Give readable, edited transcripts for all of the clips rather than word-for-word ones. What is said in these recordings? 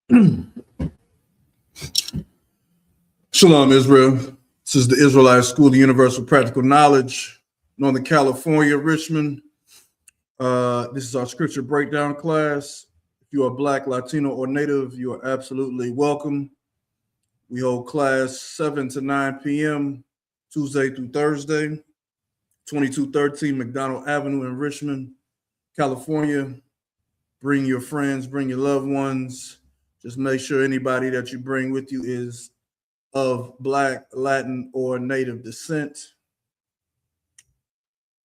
Shalom, Israel. This is the Israelite School of Universal Practical Knowledge, Northern California, Richmond. This is our scripture breakdown class. If you are Black, Latino, or Native, you are absolutely welcome. We hold class 7 to 9 p.m., Tuesday through Thursday, 2213 McDonald Avenue in Richmond, California. Bring your friends, bring your loved ones. Just make sure anybody that you bring with you is of Black, Latin, or Native descent.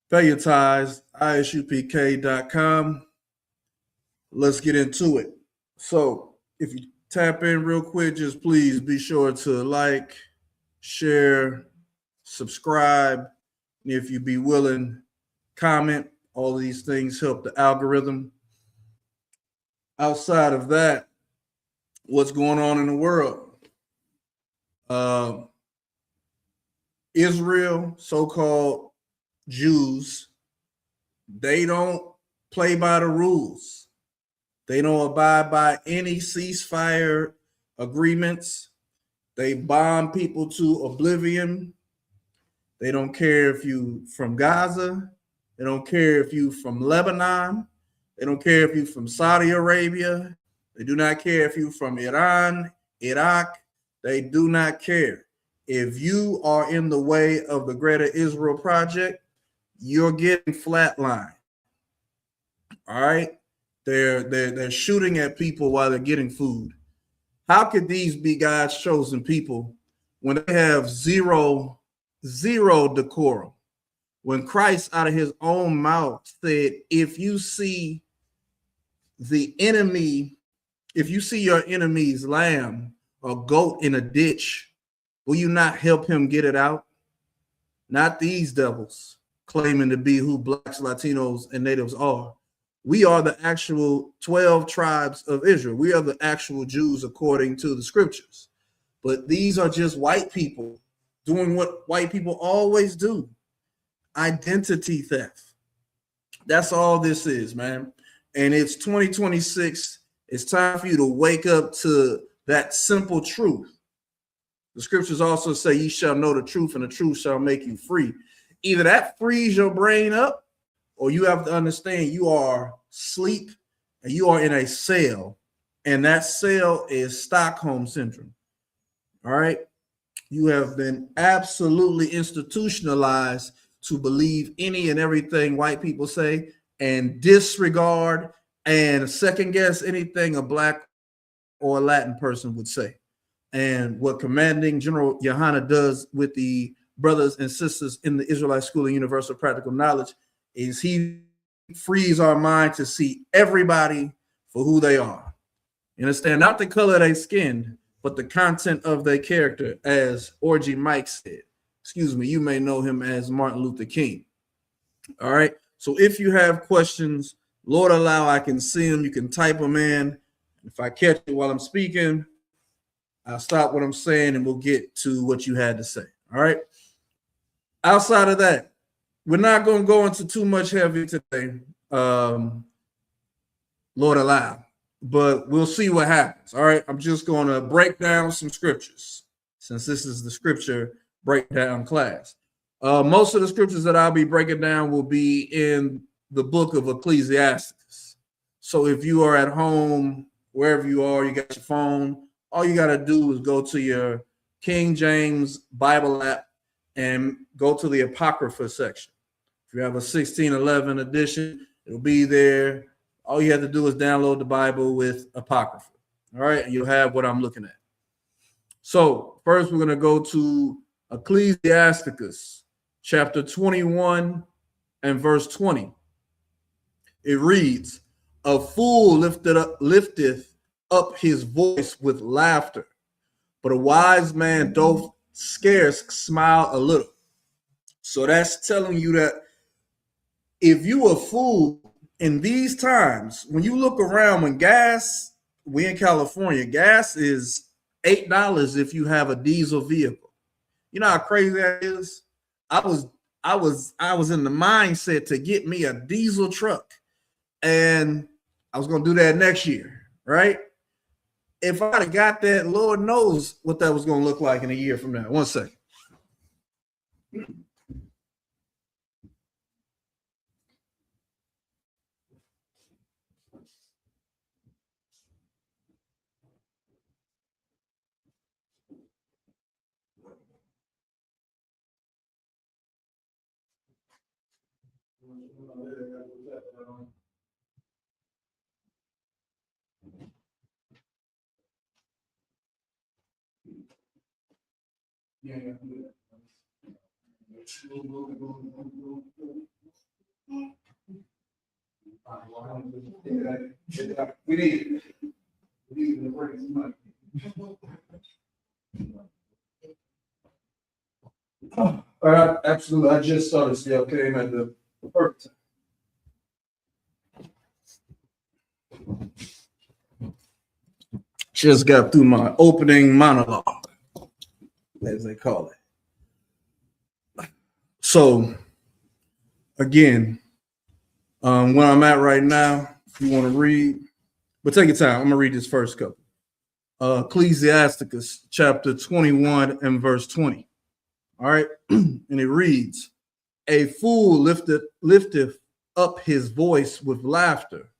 Pay your tithes, ISUPK.com. Let's get into it. So if you tap in real quick, just please be sure to like, share, subscribe. And if you be willing, comment. All of these things help the algorithm. Outside of that, what's going on in the world? Israel, so-called Jews, they don't play by the rules. They don't abide by any ceasefire agreements. They bomb people to oblivion. They don't care if you from Gaza. They don't care if you from Lebanon. They don't care if you from Saudi Arabia. They do not care if you from Iran, Iraq. They do not care. If you are in the way of the Greater Israel Project, you're getting flatlined. All right? They're shooting at people while they're getting food. How could these be God's chosen people when they have zero decorum? When Christ out of his own mouth said, if you see the enemy, if you see your enemy's lamb or goat in a ditch, will you not help him get it out? Not these devils claiming to be who Blacks, Latinos, and Natives are. We are the actual 12 tribes of Israel. We are the actual Jews according to the scriptures. But these are just white people doing what white people always do. Identity theft. That's all this is, man. And it's 2026. It's time for you to wake up to that simple truth. The scriptures also say, ye shall know the truth, and the truth shall make you free. Either that frees your brain up, or you have to understand you are asleep and you are in a cell, and that cell is Stockholm Syndrome. All right? You have been absolutely institutionalized to believe any and everything white people say and disregard and second guess anything a Black or a Latin person would say. And what Commanding General Johanna does with the brothers and sisters in the Israelite School of Universal Practical Knowledge is he frees our mind to see everybody for who they are. You understand? Not the color of their skin, but the content of their character, as Orgy Mike said. Excuse me, you may know him as Martin Luther King. All right. So if you have questions, Lord allow, I can see them. You can type them in. If I catch it while I'm speaking, I'll stop what I'm saying and we'll get to what you had to say. All right. Outside of that, we're not going to go into too much heavy today. Lord allow, but we'll see what happens. All right. I'm just going to break down some scriptures since this is the scripture breakdown class. Most of the scriptures that I'll be breaking down will be in the book of Ecclesiastes. So if you are at home, wherever you are, you got your phone, all you got to do is go to your King James Bible app and go to the Apocrypha section. If you have a 1611 edition, it'll be there. All you have to do is download the Bible with Apocrypha. All right, and you'll have what I'm looking at. So first we're going to go to Ecclesiasticus chapter 21 and verse 20. It reads, a fool lifteth up his voice with laughter, but a wise man doth scarce smile a little. So that's telling you that if you a fool in these times, when you look around, when gas, we in California, gas is $8 if you have a diesel vehicle. You know how crazy that is? I was in the mindset to get me a diesel truck, and I was going to do that next year, right? if I'd have got that, Lord knows what that was going to look like in a year from now. 1 second. We need to bring some money. All right, absolutely. I just saw this. Yeah, came at the perfect time. Just got through my opening monologue, as they call it. So, again, where I'm at right now, if you want to read, but take your time. I'm going to read this first couple. Ecclesiasticus chapter 21 and verse 20. All right. And it reads, a fool lifteth up his voice with laughter,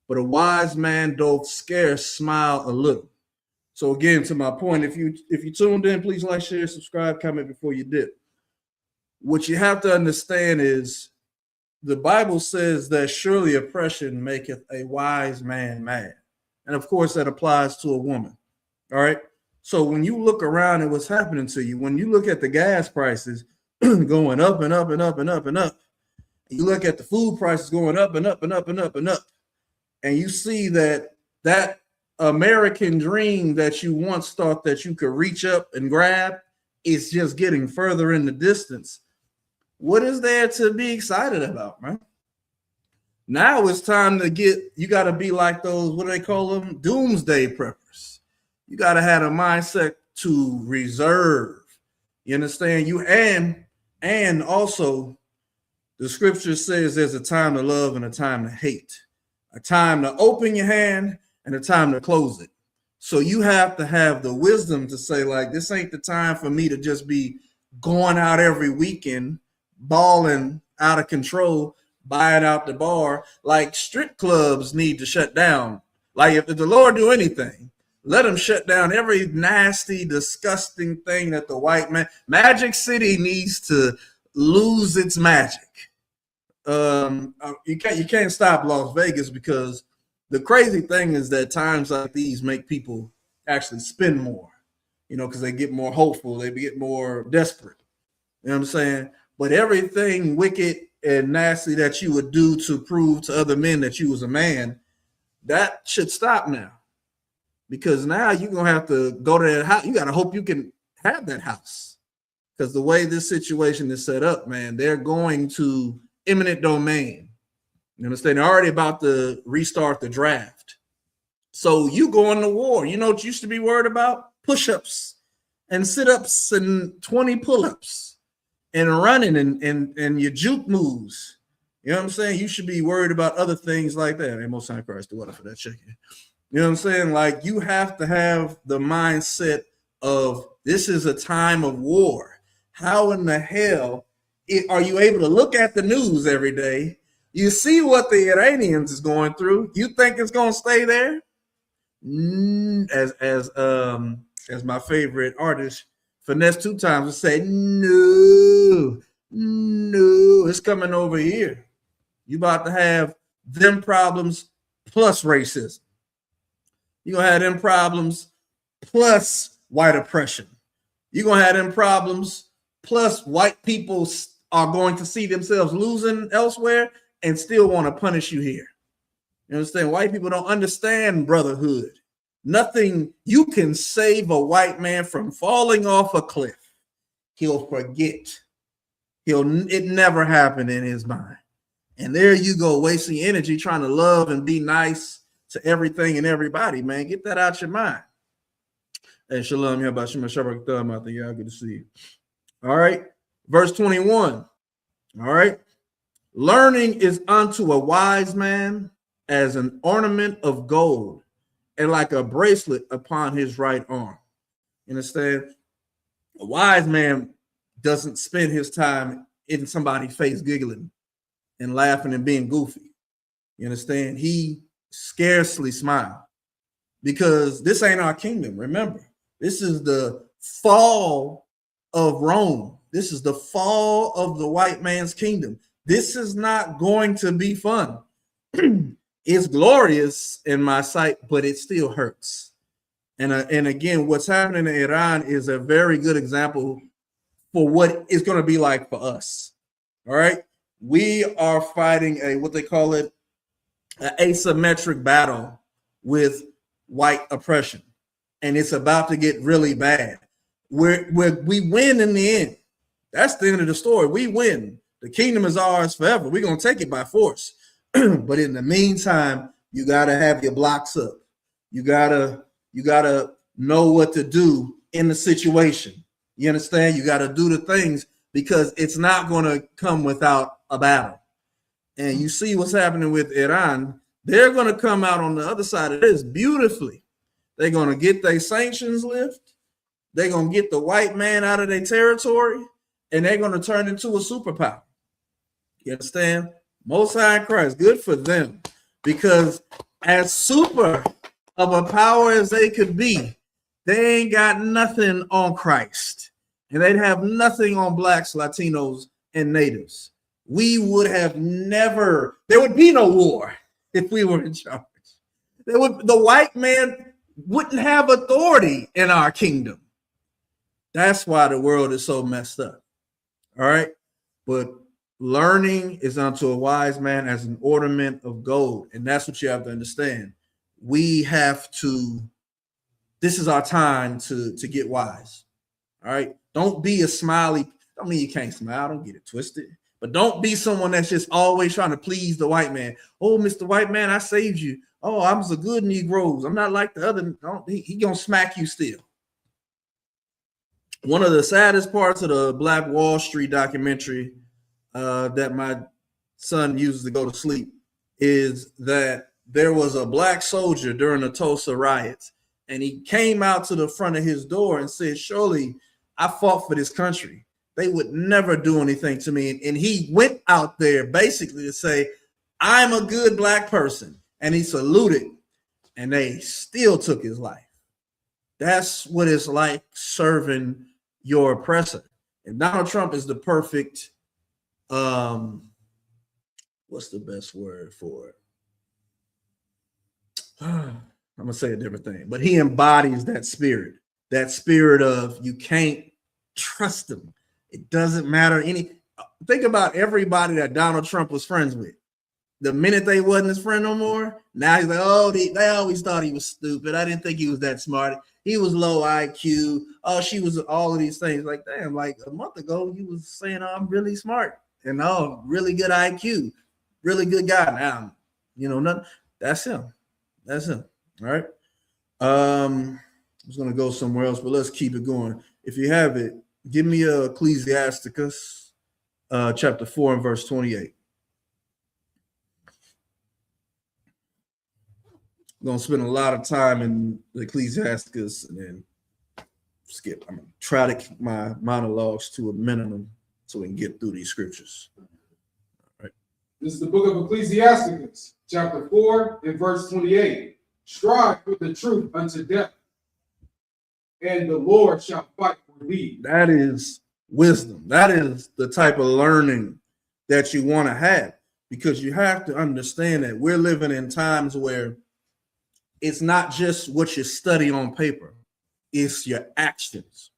but a wise man doth scarce smile a little. So again, to my point, if you tuned in, please like, share, subscribe, comment before you dip. What you have to understand is the Bible says that surely oppression maketh a wise man mad. And of course, that applies to a woman. All right. So when you look around at what's happening to you, when you look at the gas prices going up and up and up and up and up, you look at the food prices going up and up and up and up and up, and you see that American dream that you once thought that you could reach up and grab is just getting further in the distance. What is there to be excited about, man? Now it's time to you got to be like those, what do they call them? Doomsday preppers. You got to have a mindset to reserve. You understand? And also the scripture says there's a time to love and a time to hate, a time to open your hand and a time to close it. So you have to have the wisdom to say, like, this ain't the time for me to just be going out every weekend, balling out of control, buying out the bar. Like, strip clubs need to shut down. Like, if the Lord do anything, let them shut down every nasty, disgusting thing that the white man. Magic City needs to lose its magic. You can't stop Las Vegas, because the crazy thing is that times like these make people actually spend more, because they get more hopeful, they get more desperate. You know what I'm saying? But everything wicked and nasty that you would do to prove to other men that you was a man, that should stop now. Because now you're going to have to go to that house. You got to hope you can have that house. Because the way this situation is set up, man, they're going to eminent domain. You understand? They're already about to restart the draft. So you going to war. You know what you used to be worried about? Push-ups and sit-ups and 20 pull-ups and running and your juke moves. You know what I'm saying? You should be worried about other things like that. And most time Christ, the water for that chicken. You know what I'm saying? Like, you have to have the mindset of this is a time of war. How in the hell are you able to look at the news every day? You see what the Iranians is going through. You think it's going to stay there? As my favorite artist, Finesse Two Times, would say, no, it's coming over here. You about to have them problems plus racism. You're going to have them problems plus white oppression. You're going to have them problems plus white people are going to see themselves losing elsewhere and still want to punish you here. You understand? White people don't understand brotherhood. Nothing. You can save a white man from falling off a cliff. He'll forget. It never happened in his mind. And there you go, wasting energy trying to love and be nice to everything and everybody, man. Get that out your mind. Hey, shalom, how about Shema Shabbat Thumb out there? Y'all good to see you. All right. Verse 21. All right. Learning is unto a wise man as an ornament of gold, and like a bracelet upon his right arm. You understand? A wise man doesn't spend his time in somebody's face giggling and laughing and being goofy. You understand? He scarcely smiled because this ain't our kingdom. Remember, this is the fall of Rome. This is the fall of the white man's kingdom. This is not going to be fun. It's glorious in my sight, but it still hurts. And again, what's happening in Iran is a very good example for what it's going to be like for us. All right. We are fighting a, what they call it, an asymmetric battle with white oppression. And it's about to get really bad. We win in the end. That's the end of the story. We win. The kingdom is ours forever. We're going to take it by force. But in the meantime, you got to have your blocks up. You gotta know what to do in the situation. You understand? You got to do the things because it's not going to come without a battle. And you see what's happening with Iran. They're going to come out on the other side of this beautifully. They're going to get their sanctions lifted. They're going to get the white man out of their territory, and they're going to turn into a superpower. You understand? Most High in Christ, good for them, because as super of a power as they could be, they ain't got nothing on Christ, and they'd have nothing on blacks, Latinos, and natives. We would have never, there would be no war if we were in charge. The white man wouldn't have authority in our kingdom. That's why the world is so messed up. All right. But learning is unto a wise man as an ornament of gold. And that's what you have to understand. We have to, this is our time to get wise. All right. Don't be a smiley. Don't mean you can't smile. Don't get it twisted. But don't be someone that's just always trying to please the white man. Oh, Mr. White Man, I saved you. Oh, I'm a good Negroes. I'm not like the other. He gonna smack you still. One of the saddest parts of the Black Wall Street documentary that my son uses to go to sleep is that there was a black soldier during the Tulsa riots, and he came out to the front of his door and said, surely I fought for this country. They would never do anything to me. And he went out there basically to say, I'm a good black person. And he saluted, and they still took his life. That's what it's like serving your oppressor. And Donald Trump is the perfect, what's the best word for it? I'm going to say a different thing, but he embodies that spirit of you can't trust him. It doesn't matter think about everybody that Donald Trump was friends with. The minute they wasn't his friend no more, now he's like, oh, they always thought he was stupid. I didn't think he was that smart. He was low IQ. Oh, she was all of these things. Like, damn, like a month ago, you was saying, oh, I'm really smart and oh, really good IQ, really good guy. Now, nothing. That's him. That's him. All right. I was going to go somewhere else, but let's keep it going. If you have it, give me Ecclesiasticus chapter 4 and verse 28. I'm going to spend a lot of time in Ecclesiasticus and then skip. I'm going to try to keep my monologues to a minimum so we can get through these scriptures. All right. This is the book of Ecclesiasticus, chapter 4 and verse 28. Strive for the truth unto death, and the Lord shall fight for thee. That is wisdom. That is the type of learning that you want to have, because you have to understand that we're living in times where it's not just what you study on paper, it's your actions.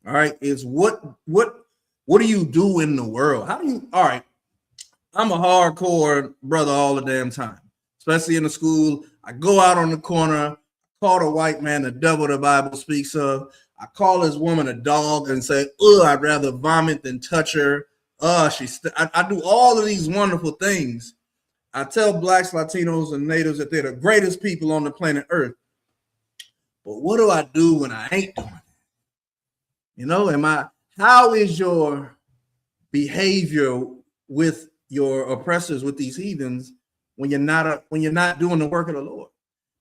All right. It's what do you do in the world? All right. I'm a hardcore brother all the damn time, especially in the school. I go out on the corner, call the white man the devil the Bible speaks of. I call this woman a dog and say, I'd rather vomit than touch her. I do all of these wonderful things. I tell blacks, Latinos, and natives that they're the greatest people on the planet Earth. But what do I do when I ain't doing it? How is your behavior with your oppressors, with these heathens, when you're not doing the work of the Lord?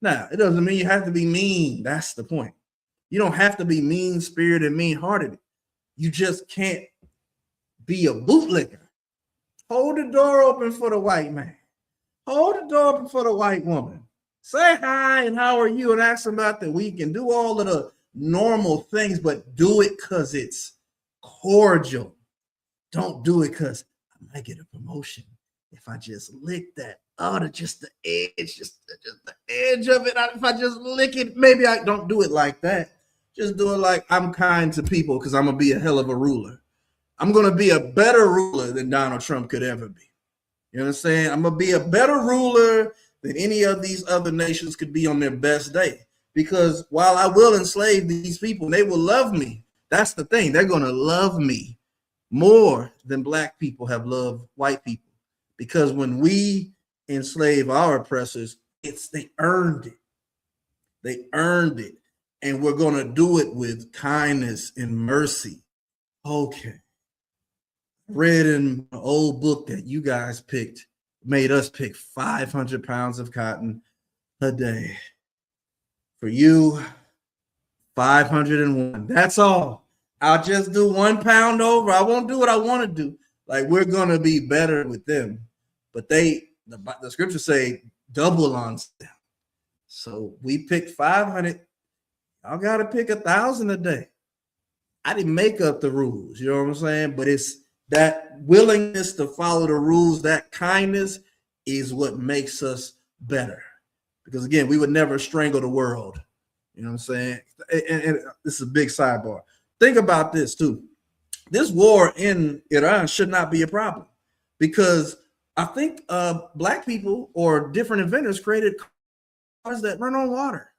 Now, it doesn't mean you have to be mean. That's the point. You don't have to be mean-spirited and mean-hearted. You just can't be a bootlicker. Hold the door open for the white man. Hold the door open for the white woman. Say hi and how are you and ask them about the week and do all of the normal things, but do it because it's cordial. Don't do it because I might get a promotion if I just lick that. Oh, just the edge, just the edge of it. If I just lick it, maybe I don't do it like that. Just do it like I'm kind to people because I'm going to be a hell of a ruler. I'm going to be a better ruler than Donald Trump could ever be. You know what I'm saying? I'm going to be a better ruler than any of these other nations could be on their best day. Because while I will enslave these people, they will love me. That's the thing. They're going to love me more than black people have loved white people. Because when we enslave our oppressors, they earned it. They earned it. And we're going to do it with kindness and mercy. Okay. Read in an old book that you guys picked, made us pick 500 pounds of cotton a day. For you, 501. That's all. I'll just do 1 pound over. I won't do what I want to do. Like, we're going to be better with them. But the scriptures say double on them. So we picked 500. Y'all got to pick 1,000 a day. I didn't make up the rules. You know what I'm saying? But it's that willingness to follow the rules, that kindness is what makes us better. Because again, we would never strangle the world. You know what I'm saying? And this is a big sidebar. Think about this too. This war in Iran should not be a problem because I think black people or different inventors created cars that run on water.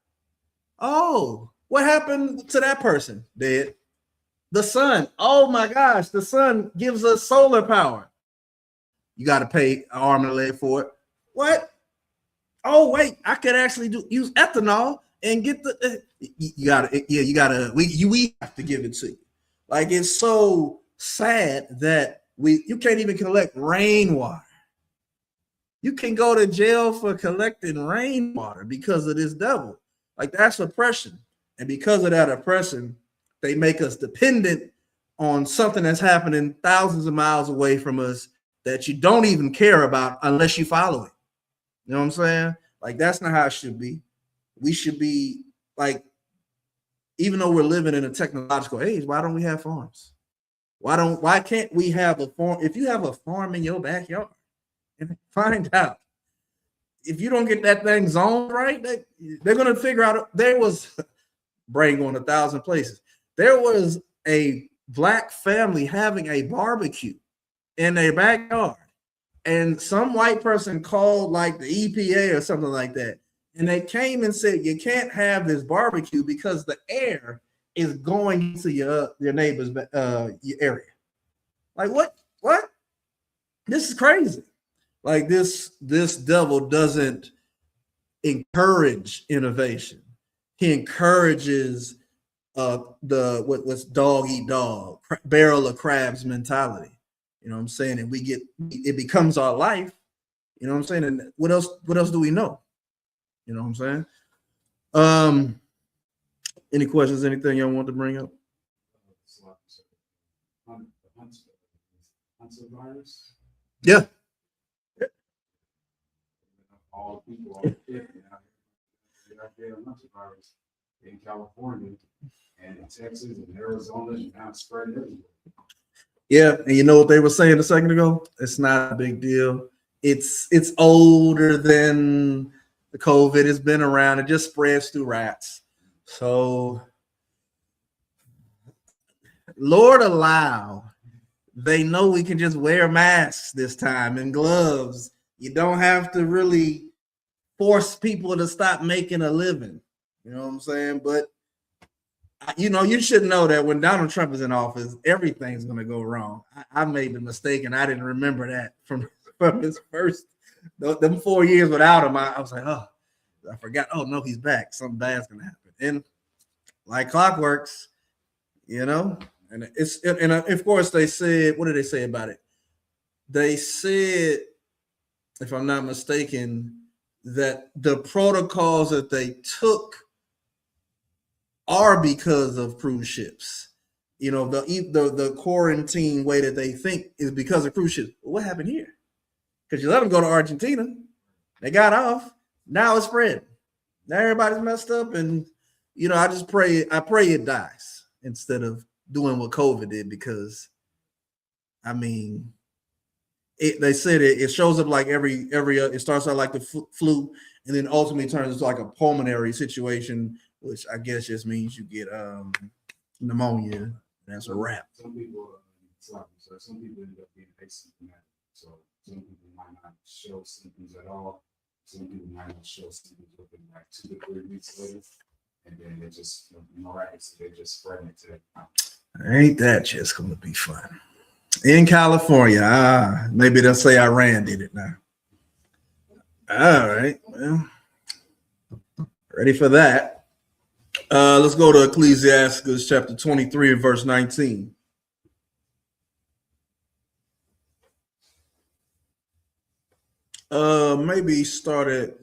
Oh, what happened to that person? Dead. The sun. Oh my gosh, the sun gives us solar power. You got to pay an arm and a leg for it. What? Oh wait, I could actually use ethanol and get the. You gotta, yeah, you gotta. We have to give it to you. Like, it's so sad that you can't even collect rainwater. You can go to jail for collecting rainwater because of this devil. Like, that's oppression, and because of that oppression, they make us dependent on something that's happening thousands of miles away from us that you don't even care about unless you follow it. You know what I'm saying? Like, that's not how it should be. We should be like, even though we're living in a technological age, why don't we have farms? Why can't we have a farm? If you have a farm in your backyard, and find out if you don't get that thing zoned right, they're going to figure out. There was brain going 1,000 places. There was a black family having a barbecue in their backyard, and some white person called like the EPA or something like that, and they came and said you can't have this barbecue because the air is going to your neighbor's your area. Like, what? This is crazy. Like, this devil doesn't encourage innovation. He encourages what's dog eat dog, barrel of crabs mentality. You know what I'm saying? And it becomes our life. You know what I'm saying? And what else do we know? You know what I'm saying? Any questions, anything y'all want to bring up? Yeah. All people are virus in California and in Texas and Arizona, and now it's spreading everywhere. Yeah, and you know what they were saying a second ago? It's not a big deal. It's older than the COVID. It's been around. It just spreads through rats. So, Lord allow. They know we can just wear masks this time and gloves. You don't have to really force people to stop making a living. You know what I'm saying? But, you should know that when Donald Trump is in office, everything's going to go wrong. I made the mistake, and I didn't remember that from his first, them 4 years without him. I was like, oh, I forgot. Oh, no, he's back. Something bad's going to happen. And like clockworks, and of course they said, what did they say about it? They said, if I'm not mistaken, that the protocols that they took are because of cruise ships. You know, the quarantine way that they think is because of cruise ships. What happened here? Because you let them go to Argentina, they got off. Now it's spread. Now everybody's messed up, and you know, I pray it dies instead of doing what COVID did. Because I mean, they said it shows up like every it starts out like the flu, and then ultimately turns into like a pulmonary situation, which I guess just means you get pneumonia. That's a wrap. Some people, some people end up being asymptomatic. So some people might not show symptoms at all. Some people might not show symptoms within like 2 to 3 weeks later, and then they just miraculously they just spread it to them. Ain't that just gonna be fun? In California, maybe they'll say Iran did it now. All right, well, ready for that. Let's go to Ecclesiastes chapter 23 and verse 19. Maybe start at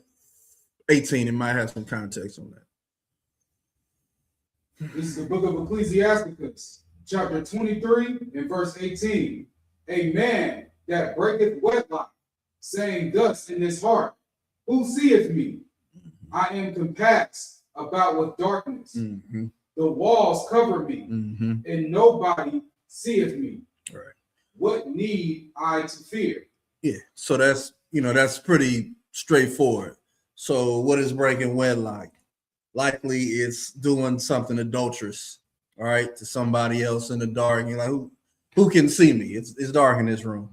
18. It might have some context on that. This is the book of Ecclesiasticus, chapter 23 and verse 18. A man that breaketh wedlock, saying thus in his heart, who seeth me? I am compassed about with darkness. Mm-hmm. The walls cover me, Mm-hmm. and nobody seeth me. Right. What need I to fear? Yeah, so that's pretty straightforward. So what is breaking wedlock? Likely it's doing something adulterous, all right, to somebody else in the dark. You're like, who can see me? It's dark in this room.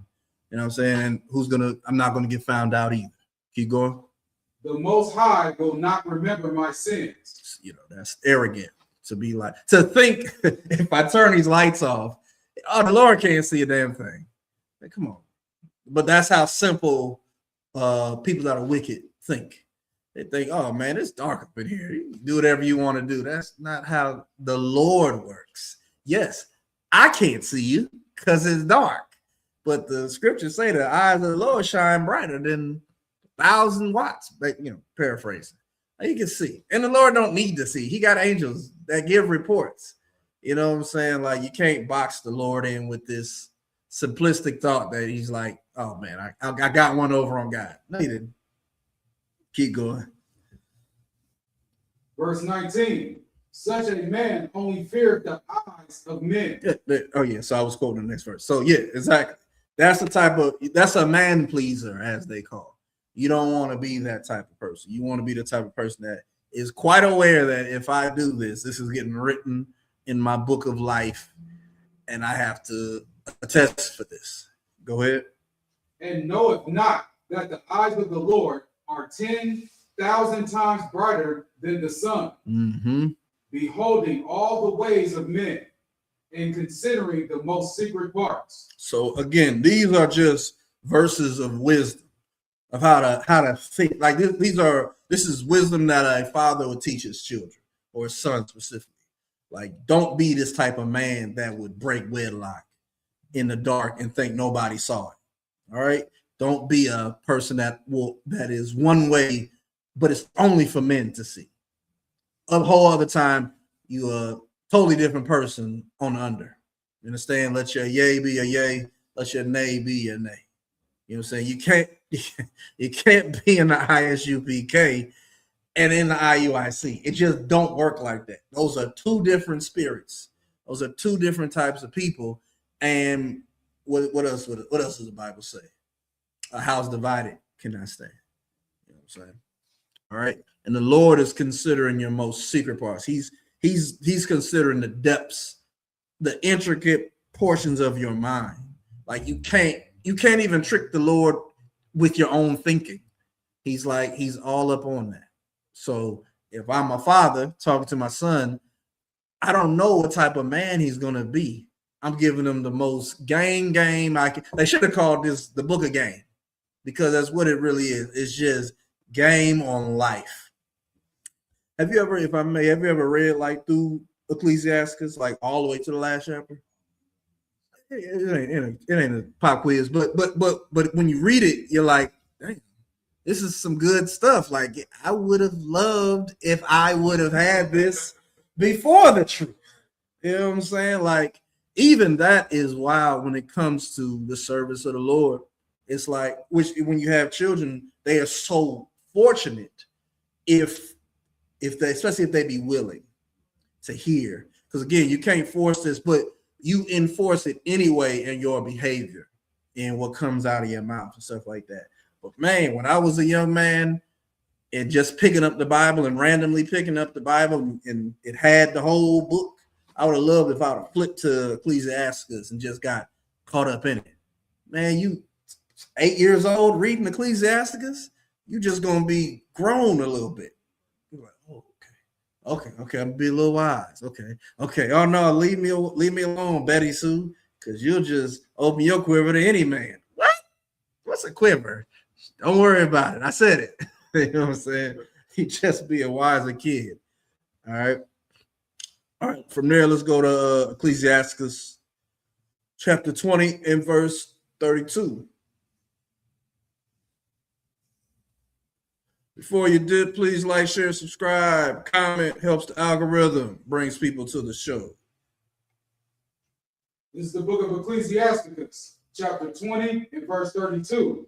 You know what I'm saying? And I'm not gonna get found out either. Keep going. The Most High will not remember my sins. You know, that's arrogant to be like, to think if I turn these lights off, oh, the Lord can't see a damn thing. Like, come on. But that's how simple people that are wicked think. They think, oh man, it's dark up in here. You can do whatever you want to do. That's not how the Lord works. Yes, I can't see you because it's dark. But the scriptures say the eyes of the Lord shine brighter than 1,000 watts. But, you know, paraphrasing. You can see. And the Lord don't need to see. He got angels that give reports. You know what I'm saying? Like, you can't box the Lord in with this simplistic thought that he's like, oh man, I got one over on God. No, he didn't. Keep going. Verse 19. Such a man only feareth the eyes of men. Oh yeah, so I was quoting the next verse. So yeah, exactly. That's a man pleaser, as they call. You don't want to be that type of person. You want to be the type of person that is quite aware that if I do this, this is getting written in my book of life, and I have to attest for this. Go ahead. And knoweth not that the eyes of the Lord are 10,000 times brighter than the sun, beholding all the ways of men, and considering the most secret parts. So again, these are just verses of wisdom of how to think. Like this is wisdom that a father would teach his children or his son specifically. Like, don't be this type of man that would break wedlock in the dark and think nobody saw it. All right. Don't be a person that is one way, but it's only for men to see. A whole other time, you a totally different person on the under. You understand? Let your yay be a yay. Let your nay be a nay. You know what I'm saying? You can't be in the ISUPK and in the IUIC. It just don't work like that. Those are two different spirits. Those are two different types of people. And what else does the Bible say? A house divided cannot stand. You know what I'm saying? All right. And the Lord is considering your most secret parts. He's considering the depths, the intricate portions of your mind. Like you can't even trick the Lord with your own thinking. He's all up on that. So if I'm a father talking to my son, I don't know what type of man he's gonna be. I'm giving him the most game I can. They should have called this the book of game, because that's what it really is. It's just game on life. Have you ever, if I may, read like through Ecclesiastes, like all the way to the last chapter? It ain't a pop quiz, but when you read it, you're like, dang, this is some good stuff. Like, I would have loved if I would have had this before the truth. You know what I'm saying? Like, even that is wild when it comes to the service of the Lord. It's like, which when you have children, they are so fortunate if they, especially if they be willing to hear. Because again, you can't force this, but you enforce it anyway in your behavior and what comes out of your mouth and stuff like that. But man, when I was a young man and just picking up the Bible and randomly picking up the Bible and it had the whole book, I would have loved if I would have flipped to Ecclesiasticus and just got caught up in it. Man, you 8 years old reading Ecclesiasticus, you just gonna be grown a little bit. You're like, oh, okay, I'm gonna be a little wise. Okay. Oh no, leave me alone, Betty Sue, because you'll just open your quiver to any man. What? What's a quiver? Don't worry about it. I said it. You know what I'm saying? You just be a wiser kid. All right. From there, let's go to Ecclesiasticus chapter 20 and verse 32. Before you did, please like, share, subscribe, comment, helps the algorithm, brings people to the show. This is the book of Ecclesiasticus, chapter 20 and verse 32.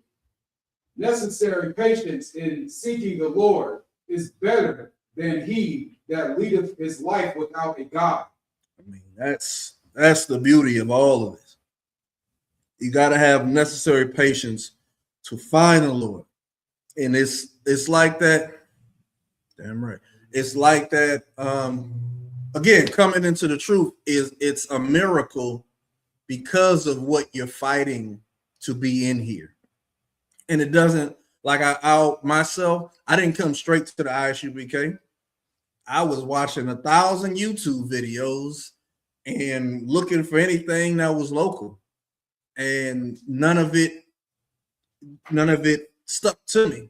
Necessary patience in seeking the Lord is better than he that leadeth his life without a God. I mean, that's the beauty of all of this. You got to have necessary patience to find the Lord. And it's like that. Damn right. It's like that. Again, coming into the truth it's a miracle because of what you're fighting to be in here. And it doesn't, like I myself, I didn't come straight to the ISUPK. I was watching 1,000 YouTube videos and looking for anything that was local. And none of it stuck to me.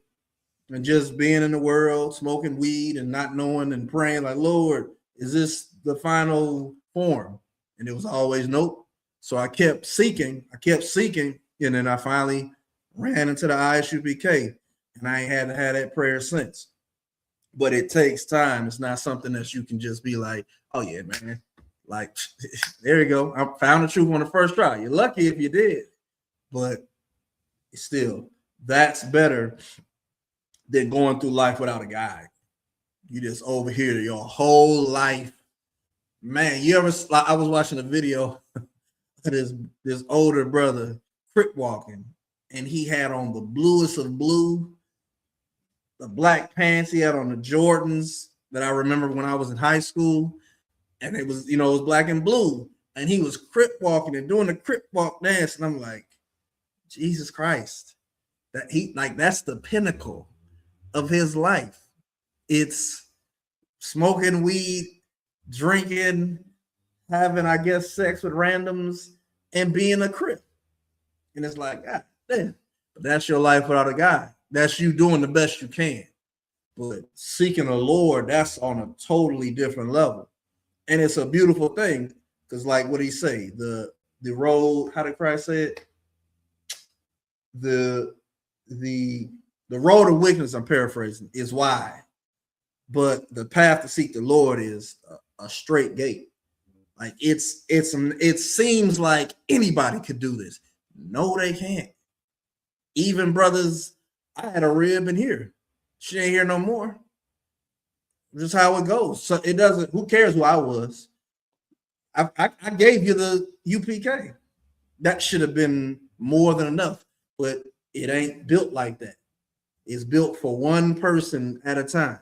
And just being in the world, smoking weed and not knowing and praying like, Lord, is this the final form? And it was always nope. So I kept seeking, and then I finally ran into the ISUPK, and I ain't had to have that prayer since. But it takes time. It's not something that you can just be like, oh yeah, man. Like, there you go. I found the truth on the first try. You're lucky if you did. But still, that's better than going through life without a guide. You just over here your whole life. Man, I was watching a video of this older brother crip walking, and he had on the bluest of blue, the black pants. He had on the Jordans that I remember when I was in high school, and it was, it was black and blue, and he was crip walking and doing the crip walk dance, and I'm like, Jesus Christ, that's the pinnacle of his life. It's smoking weed, drinking, having, I guess, sex with randoms, and being a crip. And it's like, God damn, but that's your life without a guy. That's you doing the best you can. But seeking the Lord, that's on a totally different level. And it's a beautiful thing, because like what he say, the road, how did Christ say it? The road of wickedness, I'm paraphrasing, is wide, but the path to seek the Lord is a straight gate. Like it seems like anybody could do this. No, they can't. Even brothers, I had a rib in here. She ain't here no more. Just how it goes. So it doesn't. Who cares who I was? I gave you the UPK. That should have been more than enough, but it ain't built like that. It's built for one person at a time.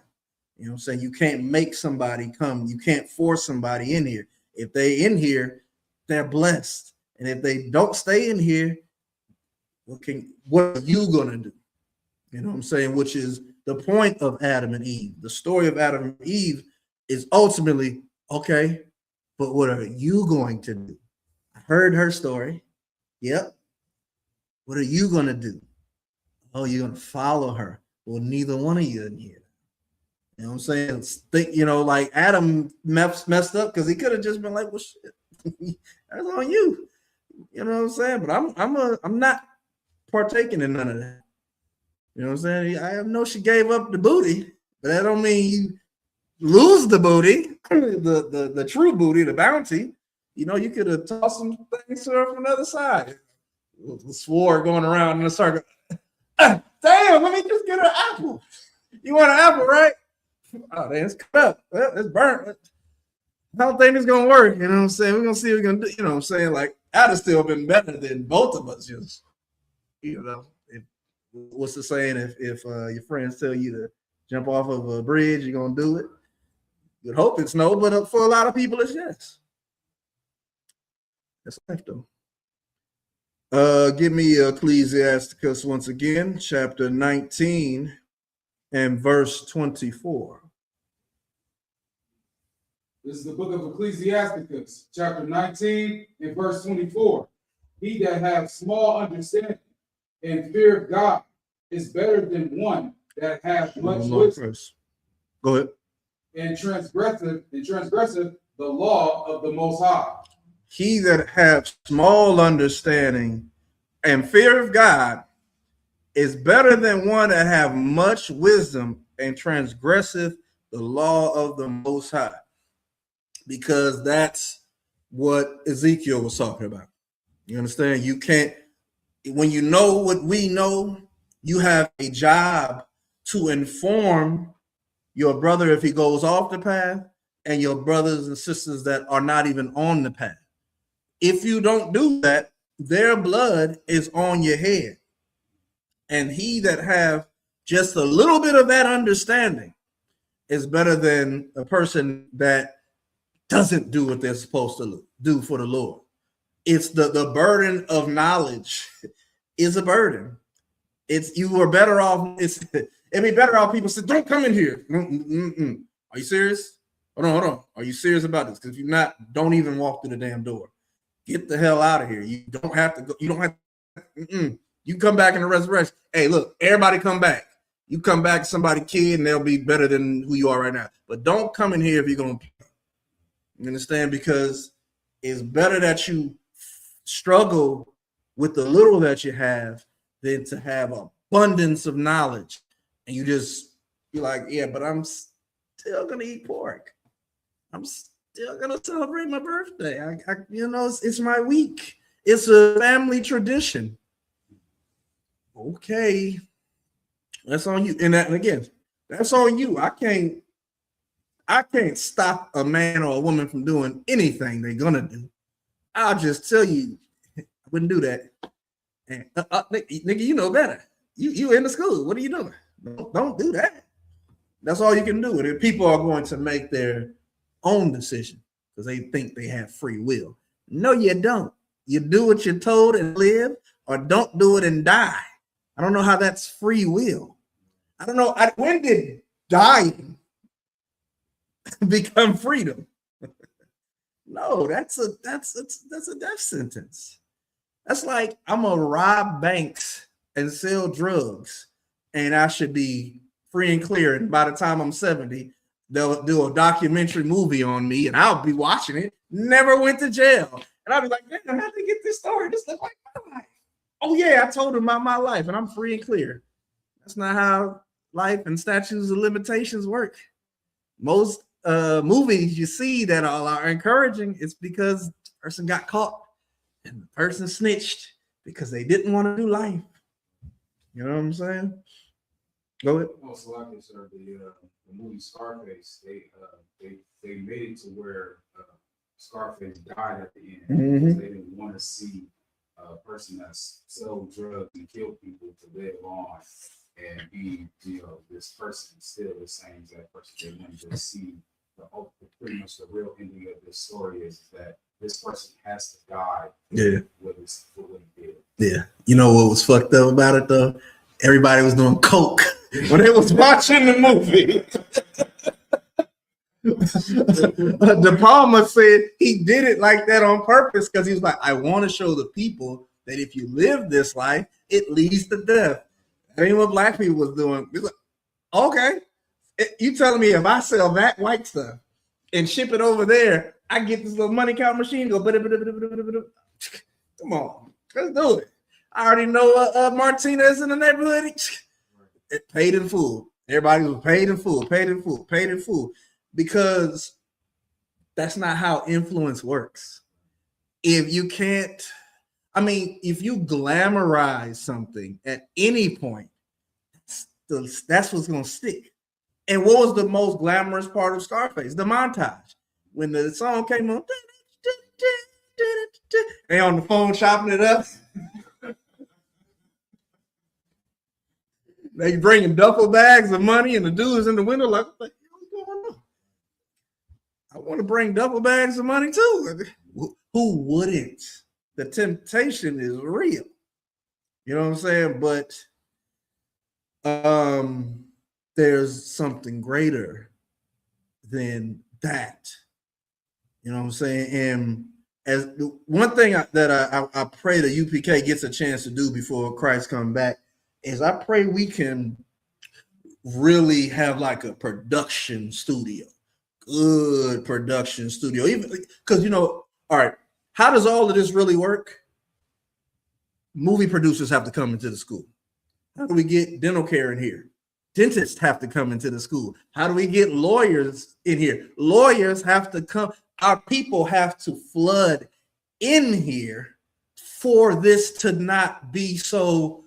You know what I'm saying? You can't make somebody come. You can't force somebody in here. If they in here, they're blessed. And if they don't stay in here, what are you going to do? You know what I'm saying? Which is the point of Adam and Eve. The story of Adam and Eve is ultimately, okay, but what are you going to do? I heard her story. Yep. What are you going to do? Oh, you're going to follow her. Well, neither one of you in here. You know what I'm saying? Like Adam messed up because he could have just been like, well, shit, that's on you. You know what I'm saying? But I'm not partaking in none of that. You know what I'm saying? I know she gave up the booty, but that don't mean you lose the booty, the true booty, the bounty. You know, you could have tossed some things to her from the other side. The sword going around in a circle. Damn, let me just get an apple. You want an apple, right? Oh, damn, it's cut up. It's burnt. I don't think it's gonna work. You know what I'm saying? We're gonna see what we're gonna do. You know what I'm saying? Like, I'd have still been better than both of us. Just, you know, what's the saying? If your friends tell you to jump off of a bridge, you're gonna do it. You'd hope it's no, but for a lot of people, it's yes. That's life, though. Give me Ecclesiasticus once again, chapter 19 and verse 24. This is the book of Ecclesiasticus, chapter 19 and verse 24. He that hath small understanding and fear of God is better than one that hath much wisdom. Go ahead. And transgressive the law of the Most High. He that hath small understanding and fear of God is better than one that have much wisdom and transgressive the law of the Most High. Because that's what Ezekiel was talking about. You understand? You can't, when you know what we know, you have a job to inform your brother if he goes off the path and your brothers and sisters that are not even on the path. If you don't do that, their blood is on your head. And he that have just a little bit of that understanding is better than a person that doesn't do what they're supposed to do for the Lord. It's the burden of knowledge is a burden. It's you are better off. It'd be better off people say, don't come in here. Are you serious? Hold on. Are you serious about this? Because if you're not, don't even walk through the damn door. Get the hell out of here. You don't have to go. You don't have to. You come back in the resurrection. Hey, look, everybody come back. You come back, somebody kid, and they'll be better than who you are right now. But don't come in here if you're going to. You understand? Because it's better that you struggle with the little that you have than to have abundance of knowledge. And you just be like, yeah, but I'm still going to eat pork. I'm still going to celebrate my birthday. It's my week. It's a family tradition. Okay. That's on you. And again, that's on you. I can't stop a man or a woman from doing anything they're gonna do. I'll just tell you, I wouldn't do that. And nigga, you know better. You in the school. What are you doing? Don't do that. That's all you can do. And people are going to make their own decision because they think they have free will. No, you don't. You do what you're told and live, or don't do it and die. I don't know how that's free will. I don't know. When did dying become freedom? No, that's a death sentence. That's like I'm gonna rob banks and sell drugs, and I should be free and clear. And by the time I'm 70, they'll do a documentary movie on me, and I'll be watching it. Never went to jail, and I'll be like, "Man, how did they get this story? This looks like my life." Oh yeah, I told them about my life, and I'm free and clear. That's not how life and statutes of limitations work. Most movies you see that are encouraging, it's because the person got caught and the person snitched because they didn't want to do life. You know what I'm saying? Go ahead. Also, like I said, the movie Scarface, they made it to where Scarface died at the end because they didn't want to see a person that's sold drugs and killed people to live on and be, this person still the same as that person. They wanted to see pretty much the real ending of this story is that this person has to die. Yeah. For what he did. Yeah. You know what was fucked up about it though? Everybody was doing coke when they was watching the movie. De Palma said he did it like that on purpose because he was like, I want to show the people that if you live this life, it leads to death. That ain't what black people was doing. Like, okay, you telling me if I sell that white stuff and ship it over there, I get this little money count machine go. Come on, let's do it. I already know Martinez in the neighborhood. paid in full. Everybody was paid in full, paid in full, paid in full, because that's not how influence works. If you can't, I mean, if you glamorize something at any point, that's what's going to stick. And what was the most glamorous part of Scarface? The montage. When the song came on, they on the phone chopping it up. They bringing duffel bags of money, and the dude is in the window like, what the hell is going on? I want to bring duffel bags of money too. Who wouldn't? The temptation is real. You know what I'm saying? But there's something greater than that. You know what I'm saying? And as one thing that I pray that UPK gets a chance to do before Christ come back is I pray we can really have like a production studio, good production studio. Even because, you know, all right, how does all of this really work? Movie producers have to come into the school. How do we get dental care in here? Dentists have to come into the school. How do we get lawyers in here? Lawyers have to come. Our people have to flood in here for this to not be so,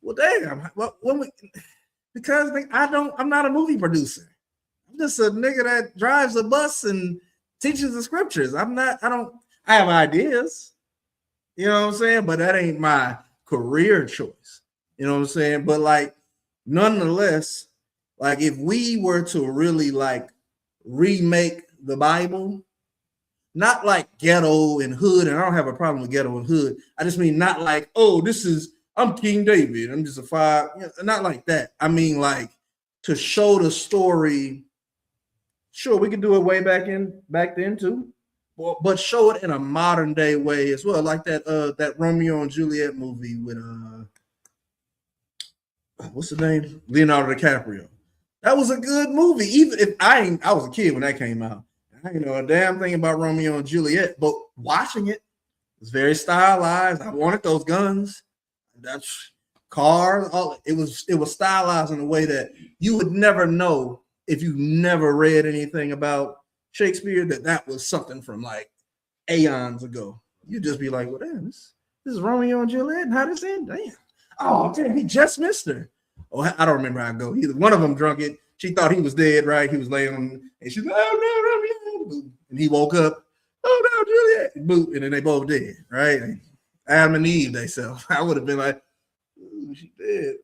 well, damn. Well, because I'm not a movie producer. I'm just a nigga that drives a bus and teaches the scriptures. I have ideas. You know what I'm saying? But that ain't my career choice. You know what I'm saying? But like, nonetheless, like if we were to really like remake the Bible, not like ghetto and hood, and I don't have a problem with ghetto and hood. I just mean not like, oh, I'm King David. I'm just a five. Not like that. I mean like to show the story. Sure, we could do it way back then too, but show it in a modern day way as well, like that Romeo and Juliet movie with what's the name? Leonardo DiCaprio. That was a good movie. Even if I was a kid when that came out. I didn't know a damn thing about Romeo and Juliet, but watching it was very stylized. I wanted those guns. That's cars. It was stylized in a way that you would never know if you never read anything about Shakespeare, that was something from like aeons ago. You'd just be like, well, damn, this is Romeo and Juliet, and how this end? Damn. Oh, damn, he just missed her. Oh, I don't remember how it go. Either one of them drunk it. She thought he was dead, right? He was laying on, and she's like, oh, no, Romeo. And he woke up, oh, no, Juliet. Boop, and then they both dead, right? Adam and Eve, they self. I would have been like, ooh, she dead.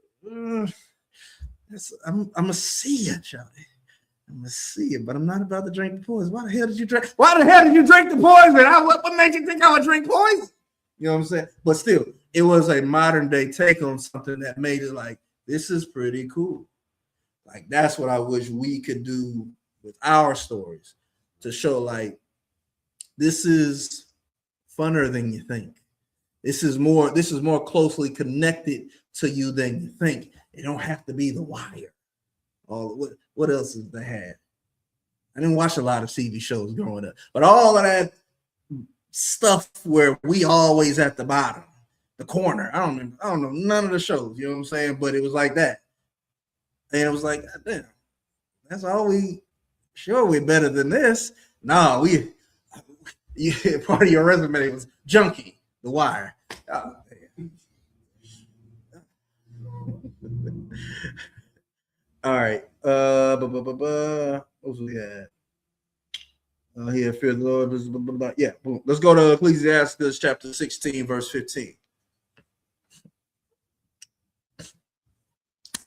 I'm a seer, Charlie. I'm a seer, but I'm not about to drink the poison. Why the hell did you drink? Why the hell did you drink the poison? What made you think I would drink poison? You know what I'm saying? But still, it was a modern day take on something that made it like, this is pretty cool. Like, that's what I wish we could do with our stories, to show like, this is funner than you think. This is more closely connected to you than you think. It don't have to be The Wire. What else has they had? I didn't watch a lot of TV shows growing up, but all of that stuff where we always at the bottom, the corner. I don't know none of the shows. You know what I'm saying? But it was like that, and it was like, damn, that's all we. Sure, we're better than this. No, part of your resume was Junkie, The Wire. Oh, all right. What was we at? Here, fear the Lord. Yeah, boom. Let's go to Ecclesiastes chapter 16, verse 15.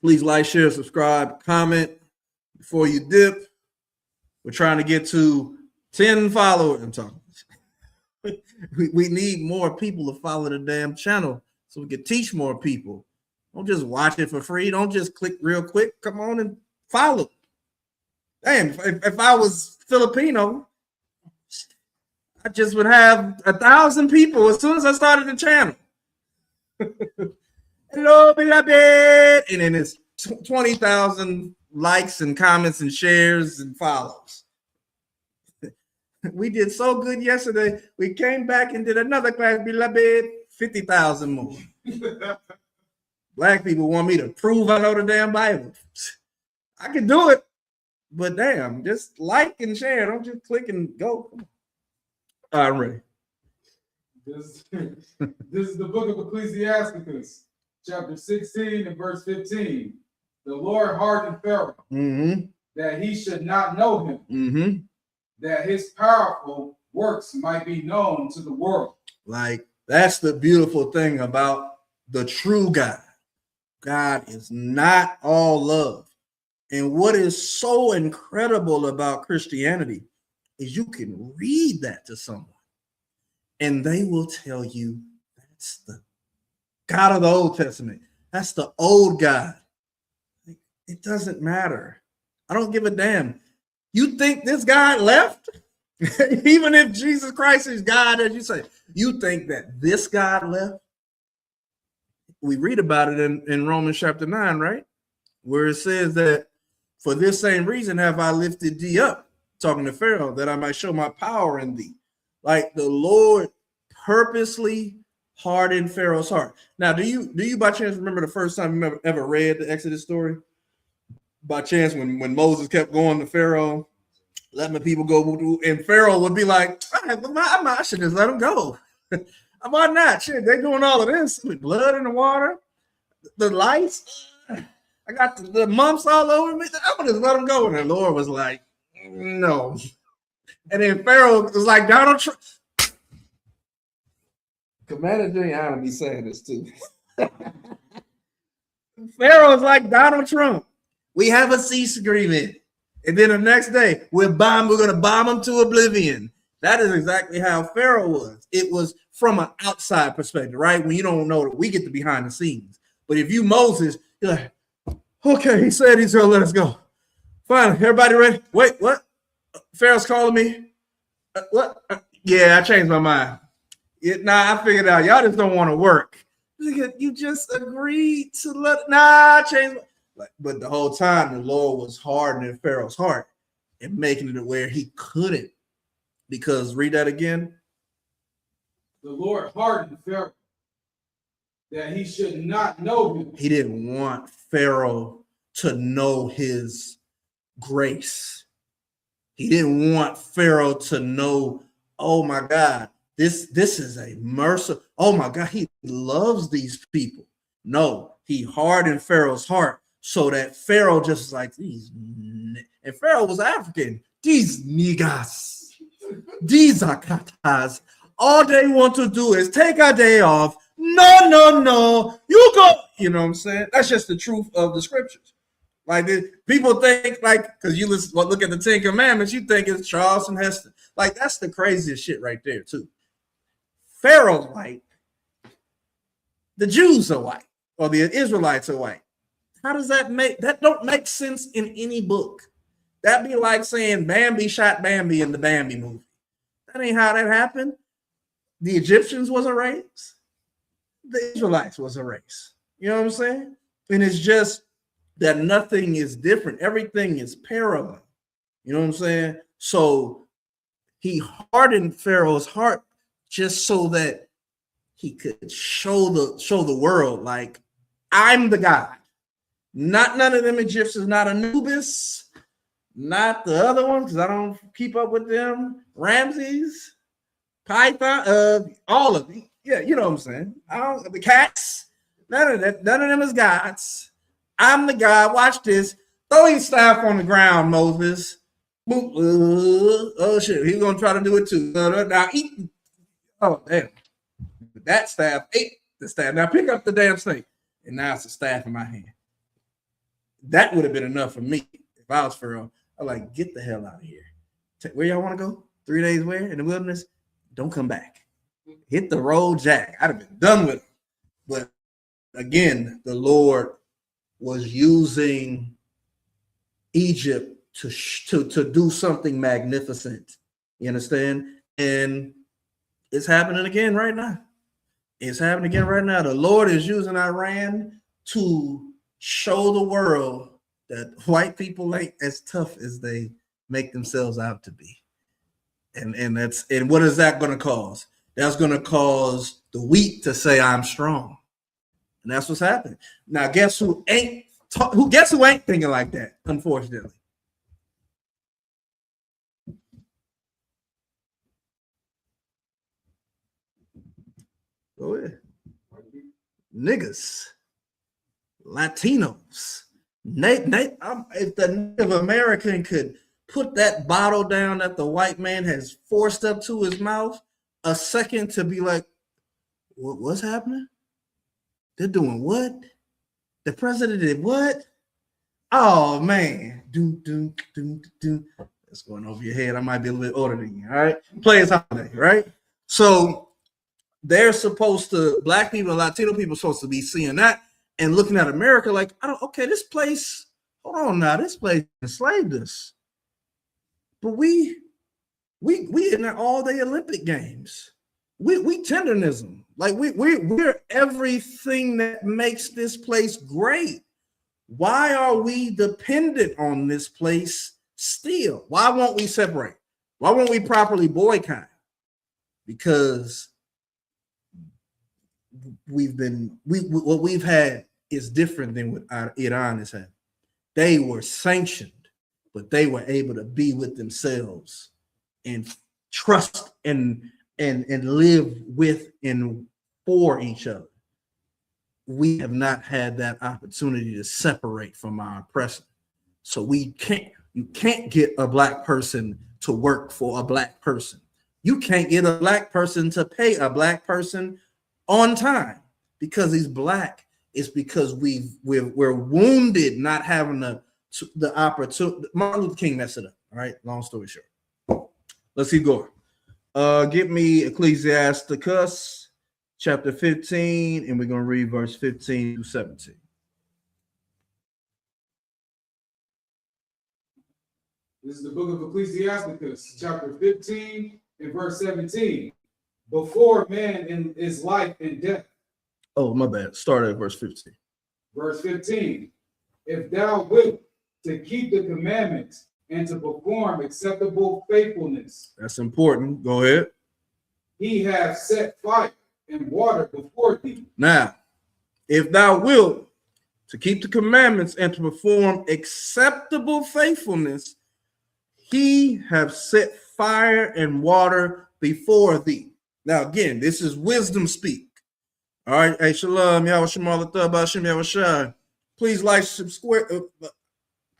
Please like, share, subscribe, comment before you dip. We're trying to get to 10 followers. I'm talking. We need more people to follow the damn channel so we can teach more people. Don't just watch it for free. Don't just click real quick. Come on and follow. Damn, if I was Filipino, I just would have 1,000 people as soon as I started the channel. Hello, beloved. And then it's 20,000 likes and comments and shares and follows. We did so good yesterday. We came back and did another class, beloved, 50,000 more. black people want me to prove I know the damn Bible. I can do it, but damn, just like and share. Don't just click and go. All right, I'm ready. This is the book of Ecclesiasticus, chapter 16 and verse 15. The Lord hardened Pharaoh that he should not know him, that his powerful works might be known to the world. Like, that's the beautiful thing about the true God. God is not all love. And what is so incredible about Christianity is you can read that to someone and they will tell you that's the God of the Old Testament. That's the old God. It doesn't matter. I don't give a damn. You think this God left? Even if Jesus Christ is God, as you say, you think that this God left? We read about it in Romans chapter 9, right? Where it says that for this same reason have I lifted thee up, talking to Pharaoh, that I might show my power in thee. Like the Lord purposely hardened Pharaoh's heart. Now, do you by chance remember the first time you ever read the Exodus story? By chance, when Moses kept going to Pharaoh, letting the people go, and Pharaoh would be like, I should just let them go. Why not? Shit, they doing all of this with blood in the water, the lights. I got the mumps all over me. I'm gonna just let them go. And the Lord was like, no. And then Pharaoh was like, Donald Trump. Commander Giuliani be saying this too. Pharaoh was like Donald Trump. We have a cease agreement. And then the next day, we're going to bomb them to oblivion. That is exactly how Pharaoh was. It was from an outside perspective, right? When you don't know that we get the behind the scenes. But if you Moses, you're like, okay, he said he's going to let us go. Fine, everybody ready? Wait, what? Pharaoh's calling me. What? Yeah, I changed my mind. I figured out. Y'all just don't want to work. You just agreed to I changed my But the whole time, the Lord was hardening Pharaoh's heart and making it where he couldn't. Because, read that again. The Lord hardened Pharaoh that he should not know him. He didn't want Pharaoh to know his grace. He didn't want Pharaoh to know, oh my God, this is a mercy. Oh my God, he loves these people. No, he hardened Pharaoh's heart. So that Pharaoh just was like, and Pharaoh was African. These niggas, these akatas, all they want to do is take a day off. No, you go. You know what I'm saying? That's just the truth of the scriptures. Like people think, like, because you look at the Ten Commandments, you think it's Charleston Heston. Like that's the craziest shit right there too. Pharaoh's white, the Jews are white, or the Israelites are white. How does that don't make sense in any book? That'd be like saying Bambi shot Bambi in the Bambi movie. That ain't how that happened. The Egyptians was a race. The Israelites was a race. You know what I'm saying? And it's just that nothing is different. Everything is parallel. You know what I'm saying? So he hardened Pharaoh's heart just so that he could show the world, like, I'm the God. Not none of them Egyptians, not Anubis, not the other ones, because I don't keep up with them. Ramses, Python, all of them. Yeah, you know what I'm saying. The cats, none of them is gods. I'm the God. Watch this. Throw his staff on the ground, Moses. Boop. Oh shit, he's gonna try to do it too. Now eat. Oh damn. That staff ate the staff. Now pick up the damn snake. And now it's a staff in my hand. That would have been enough for me if I was Pharaoh. I'm like, get the hell out of here. Where y'all want to go? 3 days where? In the wilderness? Don't come back. Hit the road, Jack. I'd have been done with it. But again, the Lord was using Egypt to do something magnificent. You understand? And it's happening again right now. It's happening again right now. The Lord is using Iran to show the world that white people ain't as tough as they make themselves out to be. And what is that going to cause? That's going to cause the weak to say I'm strong. And that's what's happening. Now, guess who ain't thinking like that, unfortunately? Go ahead. Niggas, Latinos. If the Native American could put that bottle down that the white man has forced up to his mouth a second to be like, what's happening? They're doing what? The president did what? Oh man, that's going over your head. I might be a little bit older than you. All right, Players Holiday, right? So they're supposed to, black people and Latino people are supposed to be seeing that and looking at America like, okay, this place, hold on now, this place enslaved us. But we in the all-day Olympic Games. We tendernism. Like we're everything that makes this place great. Why are we dependent on this place still? Why won't we separate? Why won't we properly boycott? Because what we've had is different than what Iran has had. They were sanctioned, but they were able to be with themselves and trust and live with and for each other. We have not had that opportunity to separate from our oppressor. So you can't get a black person to work for a black person. You can't get a black person to pay a black person on time because he's black. It's because we're wounded not having the opportunity. Martin Luther King messed it up. All right, long story short. Let's keep going. Get me Ecclesiasticus chapter 15, and we're going to read verse 15 to 17. This is the book of Ecclesiasticus, chapter 15 and verse 17. Before man in his life and death. Oh, my bad. Start at verse 15. Verse 15. If thou wilt to keep the commandments and to perform acceptable faithfulness. That's important. Go ahead. He hath set fire and water before thee. Now, if thou wilt to keep the commandments and to perform acceptable faithfulness, he have set fire and water before thee. Now, again, this is wisdom speak. All right. Hey, shalom. Please like, subscribe.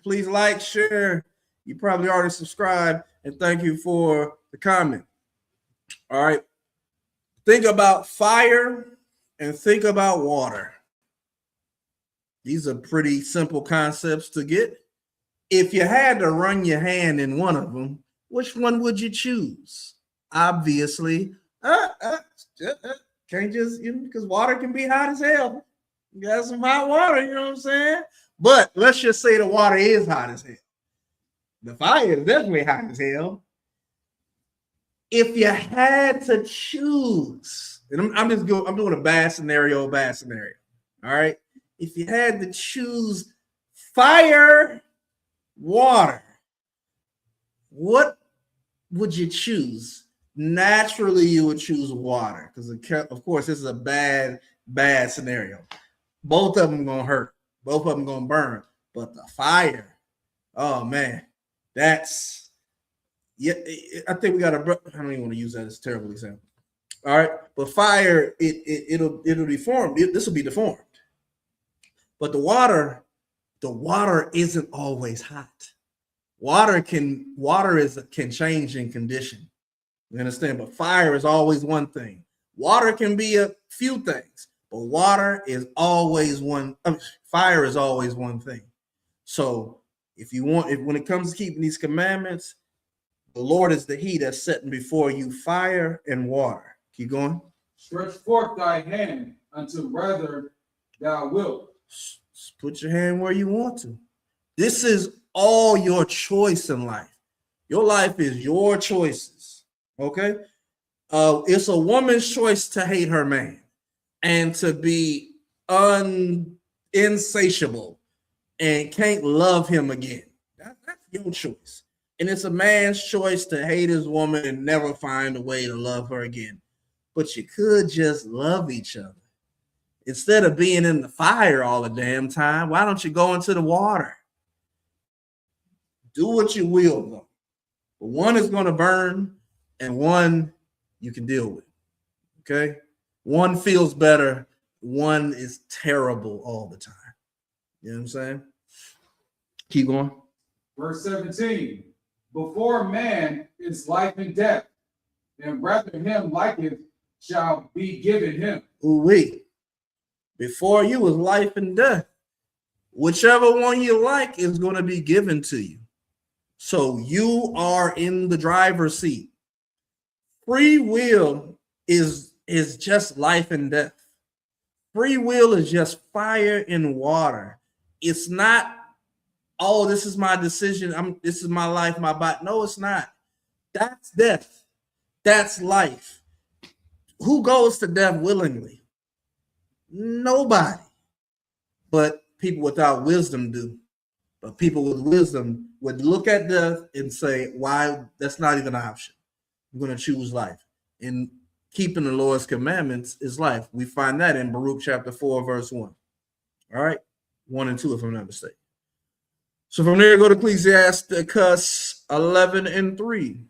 Please like, share. You probably already subscribed, and thank you for the comment. All right. Think about fire and think about water. These are pretty simple concepts to get. If you had to run your hand in one of them, which one would you choose? Obviously, can't just, because water can be hot as hell. You got some hot water, you know what I'm saying? But let's just say the water is hot as hell. The fire is definitely hot as hell. If you had to choose, and I'm doing a bad scenario. All right. If you had to choose fire, water, what would you choose? Naturally, you would choose water because, of course, this is a bad scenario. Both of them gonna hurt. Both of them gonna burn. But the fire, oh man, that's, yeah. I think we got I don't even want to use that as a terrible example. All right, but fire, it'll deform. This will be deformed. But the water isn't always hot. Water can change in condition. You understand? But fire is always one thing. Water can be a few things, but water is always one. Fire is always one thing. So when it comes to keeping these commandments, the Lord is the He that's setting before you fire and water. Keep going. Stretch forth thy hand unto rather thou wilt. Put your hand where you want to. This is all your choice in life. Your life is your choices. Okay? It's a woman's choice to hate her man and to be insatiable and can't love him again. That's your choice. And it's a man's choice to hate his woman and never find a way to love her again. But you could just love each other. Instead of being in the fire all the damn time, why don't you go into the water? Do what you will, though. But one is going to burn, and one you can deal with. Okay? One feels better, one is terrible all the time. You know what I'm saying? Keep going. Verse 17. Before man is life and death, and rather him liketh shall be given him. Ooh-wee. Before you was life and death. Whichever one you like is going to be given to you. So you are in the driver's seat. Free will is just life and death. Free will is just fire and water. It's not, oh, this is my decision. This is my life, my body. No, it's not. That's death. That's life. Who goes to death willingly? Nobody. But people without wisdom do. But people with wisdom would look at death and say, why? That's not even an option. I'm going to choose life. And keeping the Lord's commandments is life. We find that in Baruch chapter 4, verse 1. All right? 1 and 2, if I'm not mistaken. So from there, go to Ecclesiasticus 11 and 3.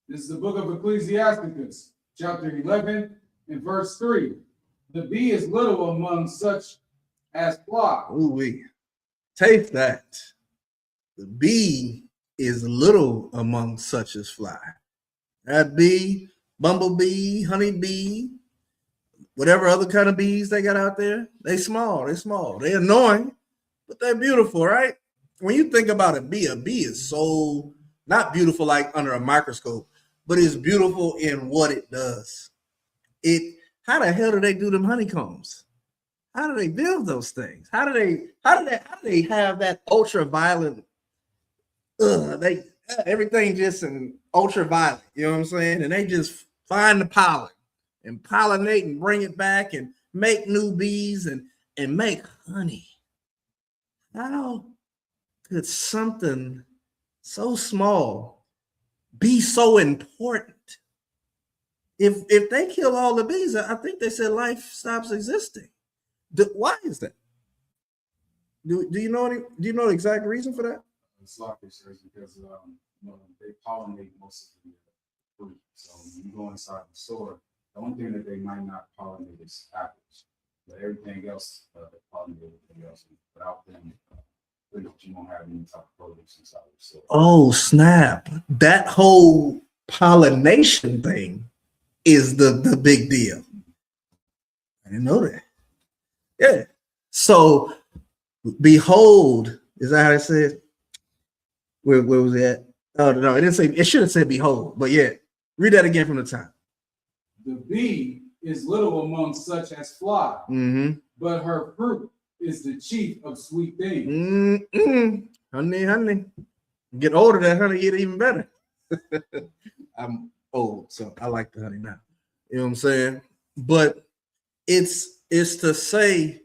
This is the book of Ecclesiasticus, chapter 11 and verse 3. The bee is little among such as fly. Ooh-wee. Taste that. The bee is little among such as fly. That bee, bumblebee, honeybee, whatever other kind of bees they got out there, they small. They're annoying, but they're beautiful, right? When you think about a bee is so not beautiful like under a microscope, but it's beautiful in what it does. How the hell do they do them honeycombs? How do they build those things? How do they have that ultraviolet? Everything just in ultraviolet, you know what I'm saying? And they just find the pollen and pollinate and bring it back and make new bees and make honey. How could something so small be so important? If they kill all the bees, I think they said life stops existing. Why is that? Do you know the exact reason for that? It's like it says because they pollinate most of the fruit. So when you go inside the store, the only thing that they might not pollinate is apples, but everything else they pollinate everything else. Without them, you won't have any type of produce inside the store. Oh snap! That whole pollination thing is the big deal. I didn't know that. Yeah. So, behold, is that how it said? Where was that? Oh no, it didn't say. It should have said behold, but yeah. Read that again from the top. The bee is little among such as fly, but her fruit is the chief of sweet things. Honey. Get older, that honey get even better. I'm old, so I like the honey now. You know what I'm saying? But it's to say,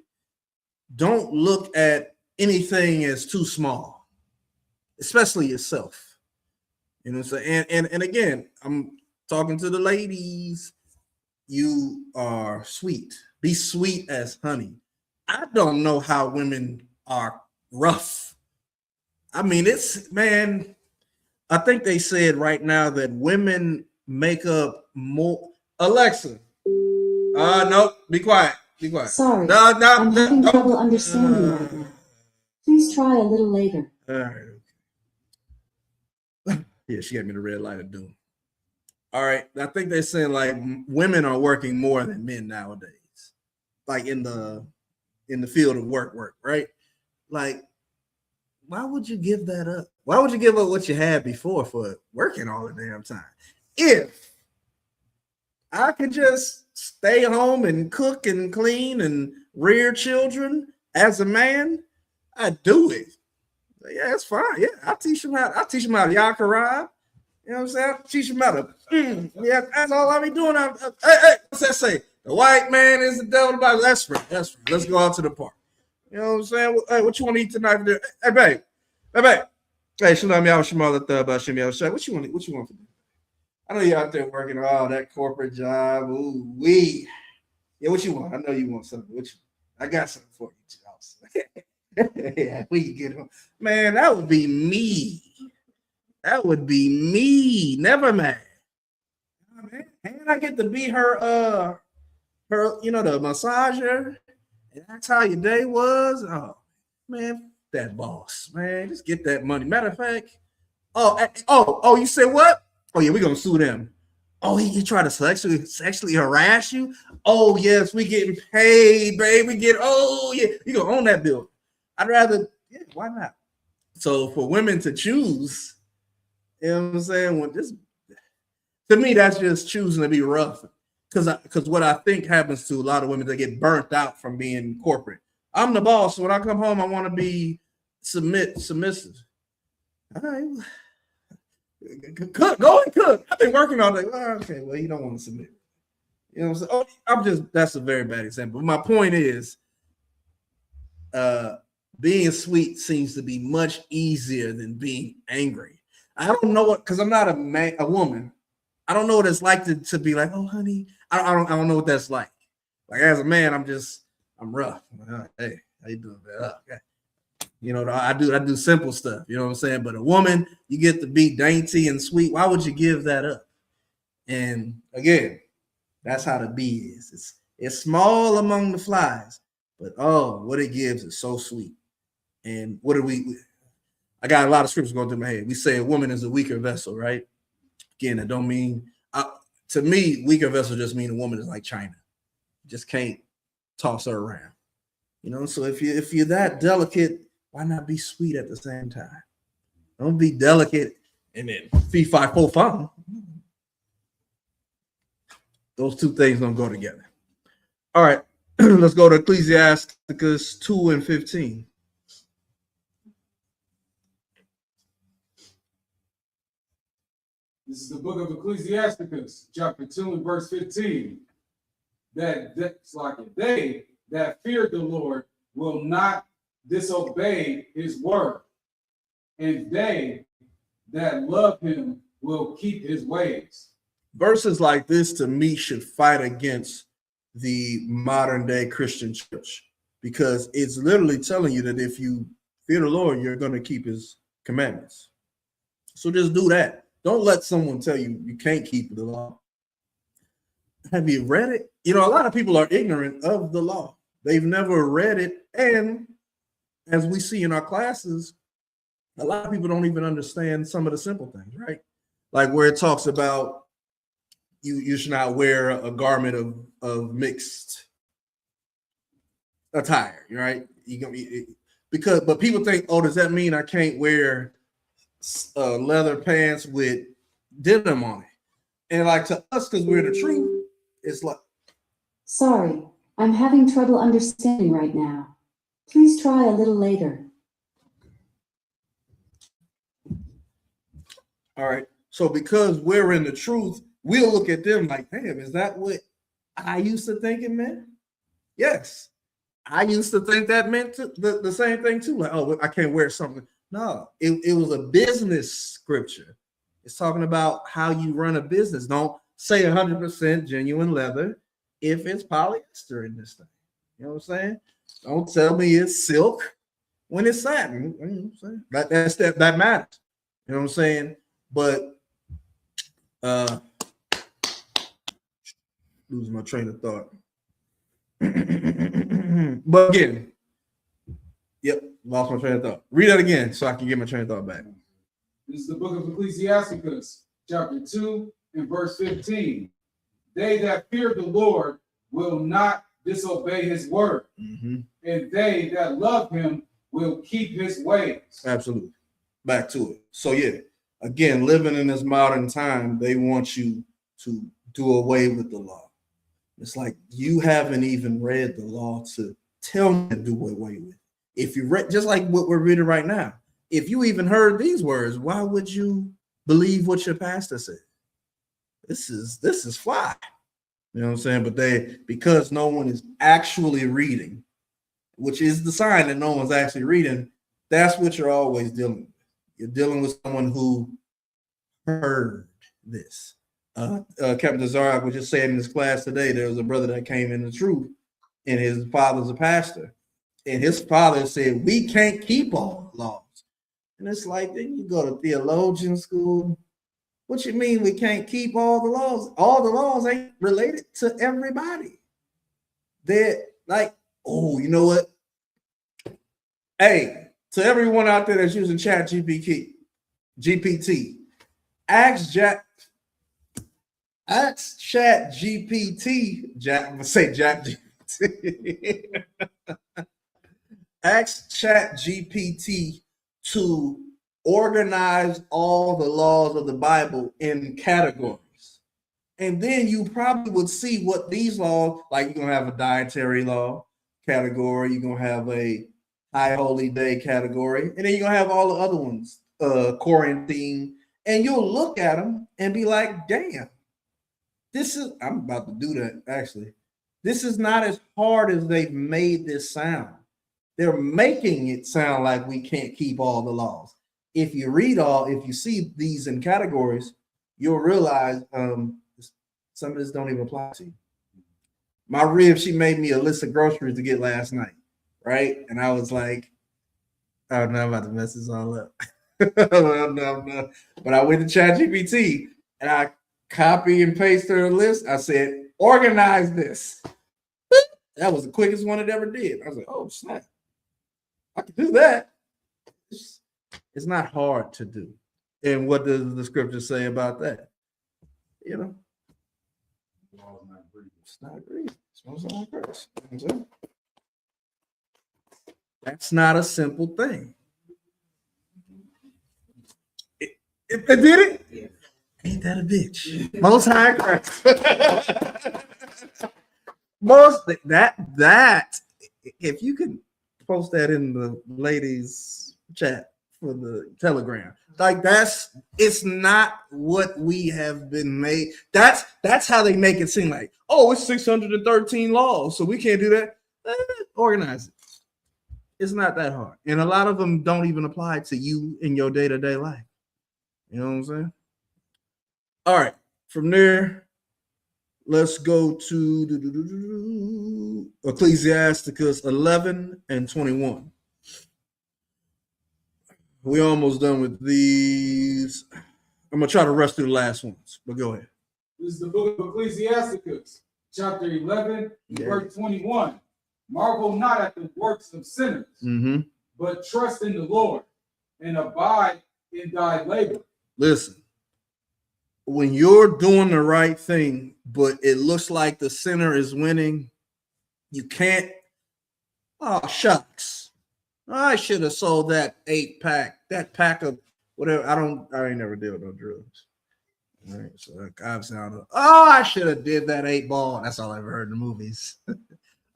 don't look at anything as too small, especially yourself. You know what I'm saying? And again, I'm talking to the ladies. You are sweet. Be sweet as honey. I don't know how women are rough. I mean, I think they said right now that women make up more. Alexa. No, be quiet. Be quiet. Sorry, no, I'm having trouble understanding right now. Please try a little later. All right. Yeah, she got me the red light of doom. All right. I think they're saying like women are working more than men nowadays, like in the field of work, right? Like, why would you give that up? Why would you give up what you had before for working all the damn time? If I could just stay home and cook and clean and rear children as a man, I'd do it. Yeah, it's fine. Yeah, I'll teach them how to Yakarab. You know what I'm saying? I'll teach them how to. Yeah, that's all I be doing. Hey, what's that say? The white man is the devil. That's right. Let's go out to the park. You know what I'm saying? Hey, what you want to eat tonight? Hey, babe. Hey, Shalom, y'all, Shemala, about Shem, y'all, Shai. What you want? What you want to do? I know you're out there working all that corporate job. Ooh, wee. Yeah, what you want? I know you want something. What you? I got something for you, yeah, we can get him. Man, that would be me. That would be me. Never mind. Oh, man. And I get to be her, the massager. And that's how your day was. Oh, man, that boss, man. Just get that money. Matter of fact, you said what? Oh, yeah, we're gonna sue them. Oh, he tried to sexually harass you. Oh, yes, we getting paid, baby. You gonna own that bill. I'd rather, yeah, why not? So for women to choose, you know what I'm saying? To me, that's just choosing to be rough. Because what I think happens to a lot of women, they get burnt out from being corporate. I'm the boss. So when I come home, I want to be submissive. All right. Go and cook. I've been working all day. Oh, okay, well, you don't want to submit. You know what I'm saying? That's a very bad example. My point is, being sweet seems to be much easier than being angry. I don't know what, because I'm not a woman. I don't know what it's like to be like, oh, honey. I don't know what that's like. Like as a man, I'm rough. Hey, how you doing, man? Okay. You know, I do simple stuff. You know what I'm saying? But a woman, you get to be dainty and sweet. Why would you give that up? And again, that's how the bee is. It's small among the flies, but oh, what it gives is so sweet. And what do I got a lot of scriptures going through my head. We say a woman is a weaker vessel, right? Again, it don't mean to me, weaker vessel just mean a woman is like China. You just can't toss her around. You know, so if you're that delicate, why not be sweet at the same time? Don't be delicate and then fee, fi, fo, fum. Those two things don't go together. All right, let's go to Ecclesiasticus 2 and 15. This is the book of Ecclesiasticus, chapter 2 and verse 15. That's like they that fear the Lord will not disobey his word, and they that love him will keep his ways. Verses like this to me should fight against the modern day Christian church, because it's literally telling you that if you fear the Lord, you're going to keep his commandments. So just do that. Don't let someone tell you you can't keep the law. Have you read it? You know, a lot of people are ignorant of the law. They've never read it. And as we see in our classes, a lot of people don't even understand some of the simple things, right? Like where it talks about you should not wear a garment of mixed attire, right? But people think, oh, does that mean I can't wear leather pants with denim on it? And like to us, because we're the truth, it's like, Sorry, I'm having trouble understanding right now. Please try a little later. all right. So because we're in the truth, we'll look at them like, damn, is that what I used to think it meant? Yes. I used to think that meant the same thing too. Like, oh, I can't wear something. No, it was a business scripture. It's talking about how you run a business. Don't say 100% genuine leather if it's polyester in this thing. You know what I'm saying? Don't tell me it's silk when it's satin. You know what I'm saying? That matters. You know what I'm saying? But losing my train of thought. But again, yep, lost my train of thought. Read that again so I can get my train of thought back. This is the book of Ecclesiasticus, chapter 2 and verse 15. They that fear the Lord will not disobey his word, and they that love him will keep his ways. Absolutely. Back to it. So yeah, again, living in this modern time, they want you to do away with the law. It's like you haven't even read the law to tell me to do away with it. If you read, just like what we're reading right now, if you even heard these words, why would you believe what your pastor said? This is fly. You know what I'm saying? But because no one is actually reading, which is the sign that no one's actually reading, that's what you're always dealing with. You're dealing with someone who heard this. Captain Zarak was just saying in his class today, there was a brother that came in the truth, and his father's a pastor. And his father said, we can't keep all the laws. And it's like, then you go to theologian school. What you mean we can't keep all the laws? All the laws ain't related to everybody. They're like, oh, you know what? Hey, to everyone out there that's using Chat GPT, ask Chat GPT, I'm gonna say Chat GPT. Ask Chat GPT to organize all the laws of the Bible in categories. And then you probably would see what these laws, like you're gonna have a dietary law category, you're gonna have a high holy day category, and then you're gonna have all the other ones, quarantine, and you'll look at them and be like, damn, I'm about to do that actually. This is not as hard as they've made this sound. They're making it sound like we can't keep all the laws. If you see these in categories, you'll realize some of this don't even apply to you. My rib, she made me a list of groceries to get last night, right? And I was like, oh no, I'm about to mess this all up. No. But I went to ChatGPT and I copy and pasted her list. I said, organize this. That was the quickest one it ever did. I was like, oh snap. I can do that. It's not hard to do. And what does the scripture say about that? You know, it's not grievous. That's not a simple thing. It did it? Yeah. Ain't that a bitch? Most High Christ. that if you could post that in the ladies chat for the Telegram, like it's not what we have been made. That's how they make it seem like, oh, it's 613 laws, so we can't do that. Organize it. It's not that hard, and a lot of them don't even apply to you in your day-to-day life. You know what I'm saying? All right, from there, let's go to Ecclesiasticus 11 and 21. We almost done with these. I'm gonna try to rush through the last ones, but go ahead. This is the book of Ecclesiasticus, chapter 11, verse 21. Marvel not at the works of sinners, but trust in the Lord and abide in thy labor. Listen, when you're doing the right thing, but it looks like the sinner is winning, you can't. Oh, shucks. I should have sold that 8-pack, that pack of whatever. I ain't never deal with no drugs. All right, so I've sounded, I should have did that 8-ball. That's all I've heard in the movies.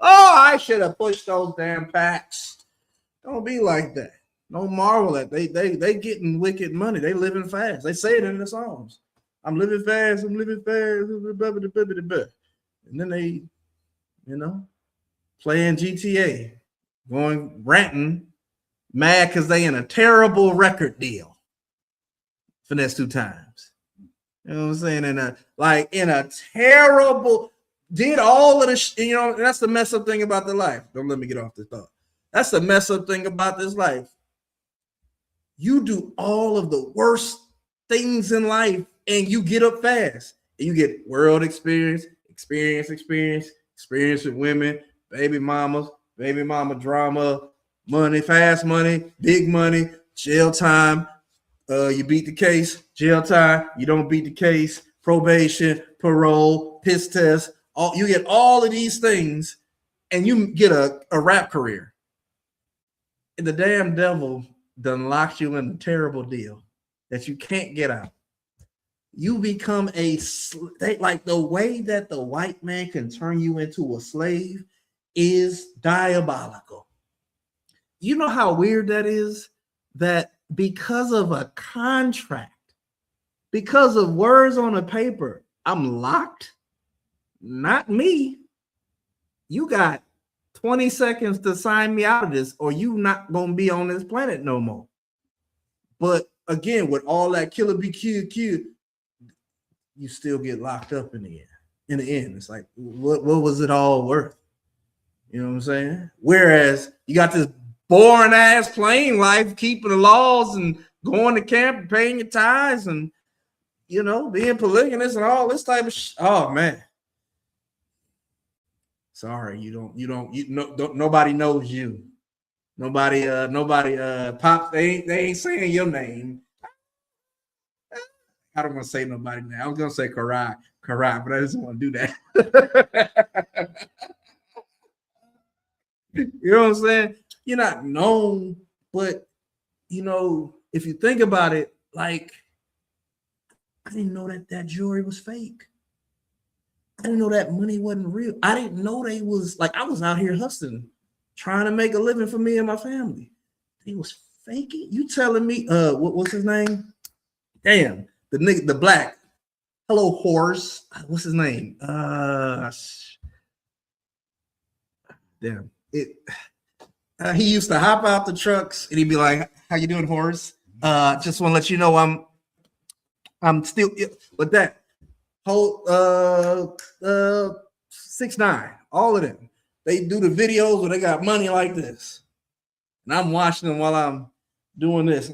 I should have pushed those damn packs. Don't be like that. Don't marvel at they getting wicked money. They living fast. They say it in the songs. I'm living fast. I'm living fast. And then they, playing GTA, going ranting, mad because they in a terrible record deal. Finesse 2 times. You know what I'm saying? In a terrible, did all of this, that's the mess up thing about the life. Don't let me get off this thought. That's the mess up thing about this life. You do all of the worst things in life and you get up fast. And you get world experience with women, baby mama drama, money, fast money, big money, jail time. You beat the case, jail time. You don't beat the case, probation, parole, piss test. You get all of these things and you get a rap career. And the damn devil done locked you in a terrible deal that you can't get out. You become like the way that the white man can turn you into a slave is diabolical. You know how weird that is? That because of a contract, because of words on a paper, I'm locked? Not me. You got 20 seconds to sign me out of this or you not going to be on this planet no more. But again, with all that killer be killed, you still get locked up in the end. In the end, it's like, what was it all worth? You know what I'm saying? Whereas you got this boring ass plain life, keeping the laws and going to camp and paying your tithes and, you know, being polygamous and all this type of oh man. Sorry, nobody knows you. Nobody pops, they ain't saying your name. I don't want to say nobody name. I was gonna say Karai, but I just want to do that. You know what I'm saying? You're not known, but you know, if you think about it, like, I didn't know that jewelry was fake. I didn't know that money wasn't real. I didn't know they was like, I was out here hustling, trying to make a living for me and my family. They was faking. You telling me, what's his name? Damn, the nigga, the black. Hello, horse. What's his name? Damn. He used to hop out the trucks and he'd be like, "How you doing, horse? Just want to let you know I'm still." But that whole 6ix9ine, all of them, they do the videos where they got money like this, and I'm watching them while I'm doing this.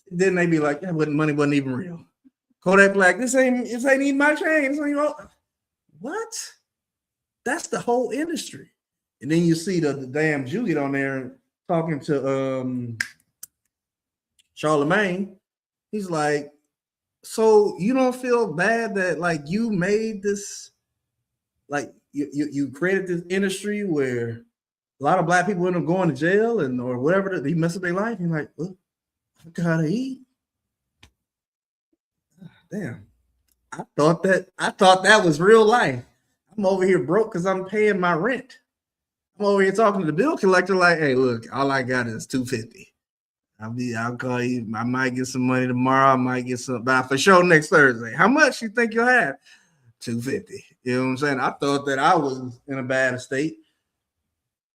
Then they be like, "That money wasn't even real." Kodak Black, this ain't even my chain. What? That's the whole industry. And then you see the damn Juliet on there talking to Charlemagne. He's like, so you don't feel bad that like you made this, like you created this industry where a lot of black people end up going to jail and or whatever, they mess up their life. He's like, well, I gotta eat. Damn. I thought that was real life. I'm over here broke because I'm paying my rent. I'm over here talking to the bill collector like, hey, look, all I got is $250. I'll call you. I might get some money tomorrow. I might get some for sure next Thursday. How much you think you'll have? $250. You know what I'm saying? I thought that I was in a bad state.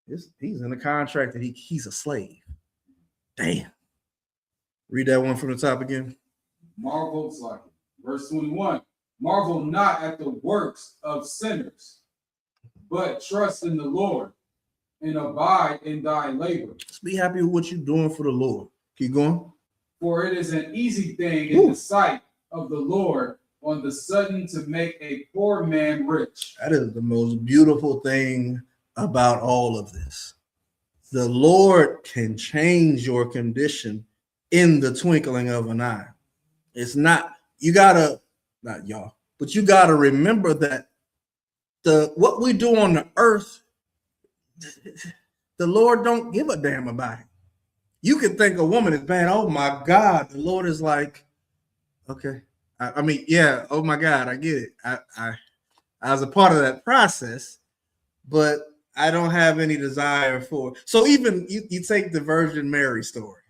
He's in a contract that he's a slave. Damn. Read that one from the top again. Marvel, like verse 21. Marvel not at the works of sinners, but trust in the Lord and abide in thy labor. Just be happy with what you're doing for the Lord. Keep going. For it is an easy thing in the sight of the Lord on the sudden to make a poor man rich. That is the most beautiful thing about all of this. The Lord can change your condition in the twinkling of an eye. It's not, you gotta, not y'all, but you gotta remember that what we do on the earth, the Lord don't give a damn about it. You can think a woman is bad. Oh my God. The Lord is like, okay. I mean, yeah. Oh my God. I get it. I was a part of that process, but I don't have any desire for. So even you take the Virgin Mary story,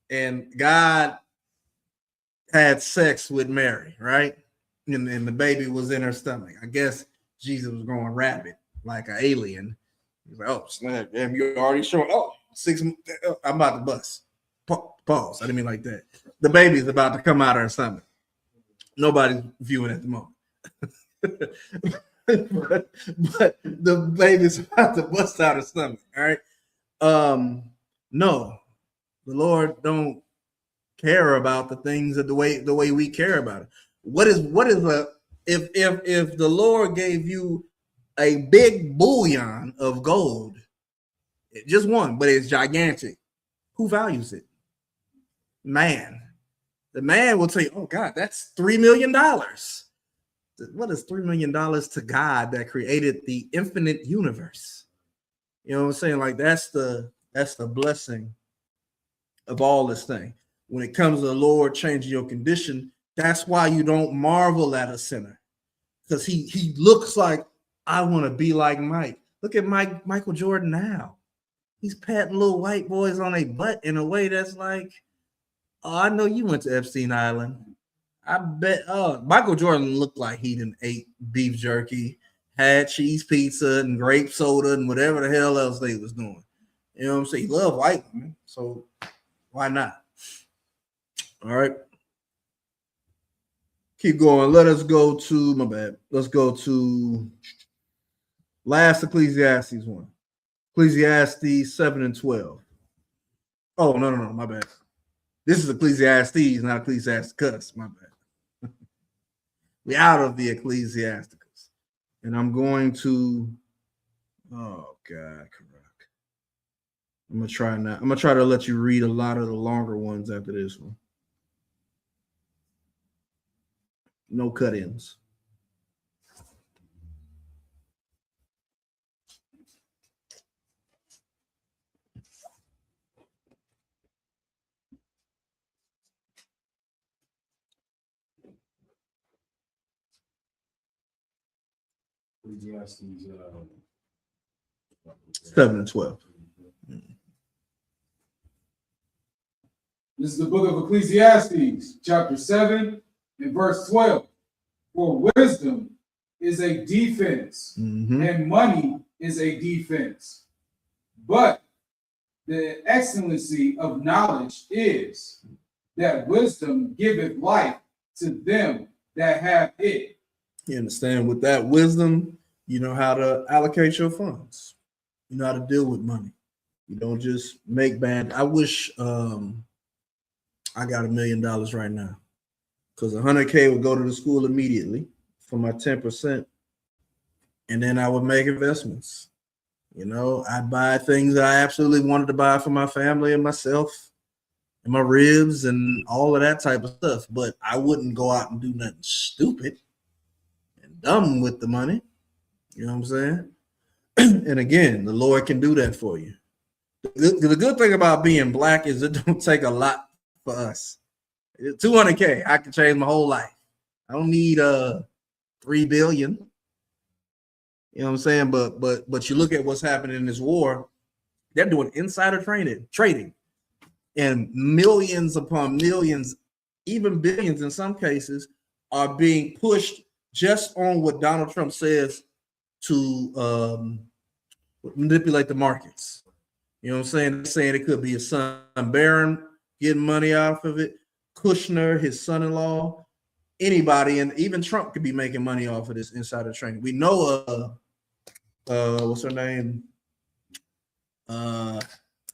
and God had sex with Mary, right? And the baby was in her stomach. I guess Jesus was going rabid like an alien. He's like, oh, snap, damn, you're already showing. Oh, 6 months. I'm about to bust. Pause. I didn't mean like that. The baby's about to come out of her stomach. Nobody's viewing at the moment. but the baby's about to bust out her stomach. All right. No, the Lord don't care about the things that the way we care about it. What is if the Lord gave you a big bullion of gold, just one, but it's gigantic, who values it? Man. The man will tell you, oh God, that's $3 million. What is $3 million to God that created the infinite universe? You know what I'm saying? Like that's the blessing of all this thing. When it comes to the Lord changing your condition, that's why you don't marvel at a sinner. Because he looks like, I want to be like Mike. Look at Michael Jordan now. He's patting little white boys on a butt in a way that's like, oh, I know you went to Epstein Island. I bet. Oh, Michael Jordan looked like he didn't ate beef jerky, had cheese pizza and grape soda and whatever the hell else they was doing. You know what I'm saying? He loved white women, so why not? All right. Keep going. Let us go to my bad. Let's go to last Ecclesiastes one. Ecclesiastes 7 and 12. Oh, no, my bad. This is Ecclesiastes, not Ecclesiasticus. My bad. We out of the Ecclesiasticus. And I'm going to, oh God, correct. I'm gonna try to let you read a lot of the longer ones after this one. No cut-ins. Ecclesiastes 7 and 12. This is the book of Ecclesiastes, chapter 7 and verse 12. For wisdom is a defense, and money is a defense. But the excellency of knowledge is that wisdom giveth life to them that have it. You understand? With that wisdom, you know how to allocate your funds. You know how to deal with money. You don't just make bad. I wish I got $1 million right now, because 100K would go to the school immediately for my 10%, and then I would make investments. You know, I'd buy things that I absolutely wanted to buy for my family and myself and my ribs and all of that type of stuff. But I wouldn't go out and do nothing stupid and dumb with the money. You know what I'm saying? And again, the Lord can do that for you. The good thing about being black is it don't take a lot for us. 200K, I can change my whole life. I don't need 3 billion. You know what I'm saying? But you look at what's happening in this war, they're doing insider trading, and millions upon millions, even billions in some cases, are being pushed just on what Donald Trump says to manipulate the markets. You know what I'm saying? They're saying it could be his son Barron getting money off of it, Kushner, his son-in-law, anybody, and even Trump could be making money off of this insider trading. We know what's her name? Not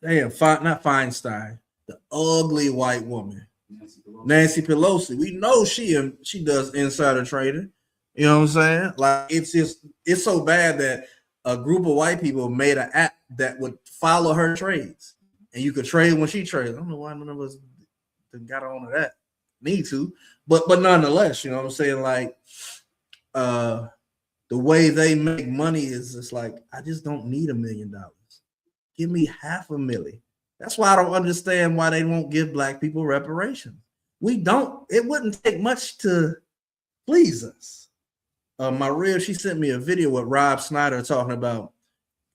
Feinstein, the ugly white woman, Nancy Pelosi. We know she does insider trading. You know what I'm saying? Like it's so bad that a group of white people made an app that would follow her trades, and you could trade when she trades. I don't know why none of us got on to that. Need to, but nonetheless, you know what I'm saying? Like, the way they make money is just like, I just don't need $1 million. Give me $500,000. That's why I don't understand why they won't give black people reparations. We don't. It wouldn't take much to please us. My rib, she sent me a video with Rob Snyder talking about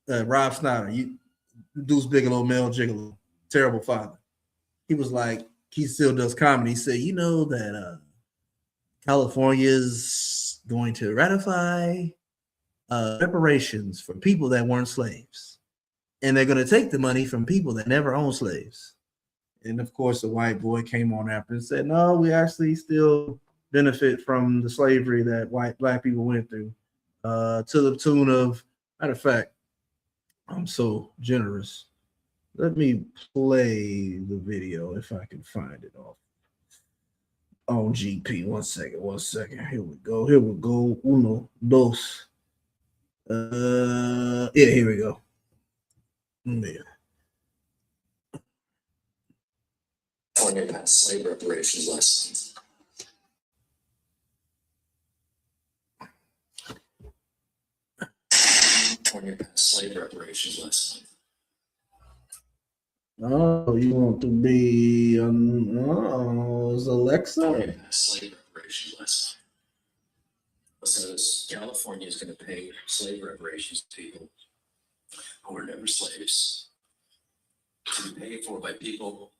Rob Snyder, Deuce Bigelow, Mel Gigolo, terrible father. He was like, he still does comedy. He said, you know that California is going to ratify reparations for people that weren't slaves, and they're going to take the money from people that never owned slaves. And of course, the white boy came on after and said, no, we actually still benefit from the slavery that black people went through, to the tune of, matter of fact, I'm so generous. Let me play the video if I can find it on GP. One second. Here we go. Uno, dos. Yeah, here we go. Yeah. California passed slave reparations last month. California passed slave reparations last month. Oh, you want to be is Alexa? California passed slave reparations last month. It says California is going to pay slave reparations to people who were never slaves, to be paid for by people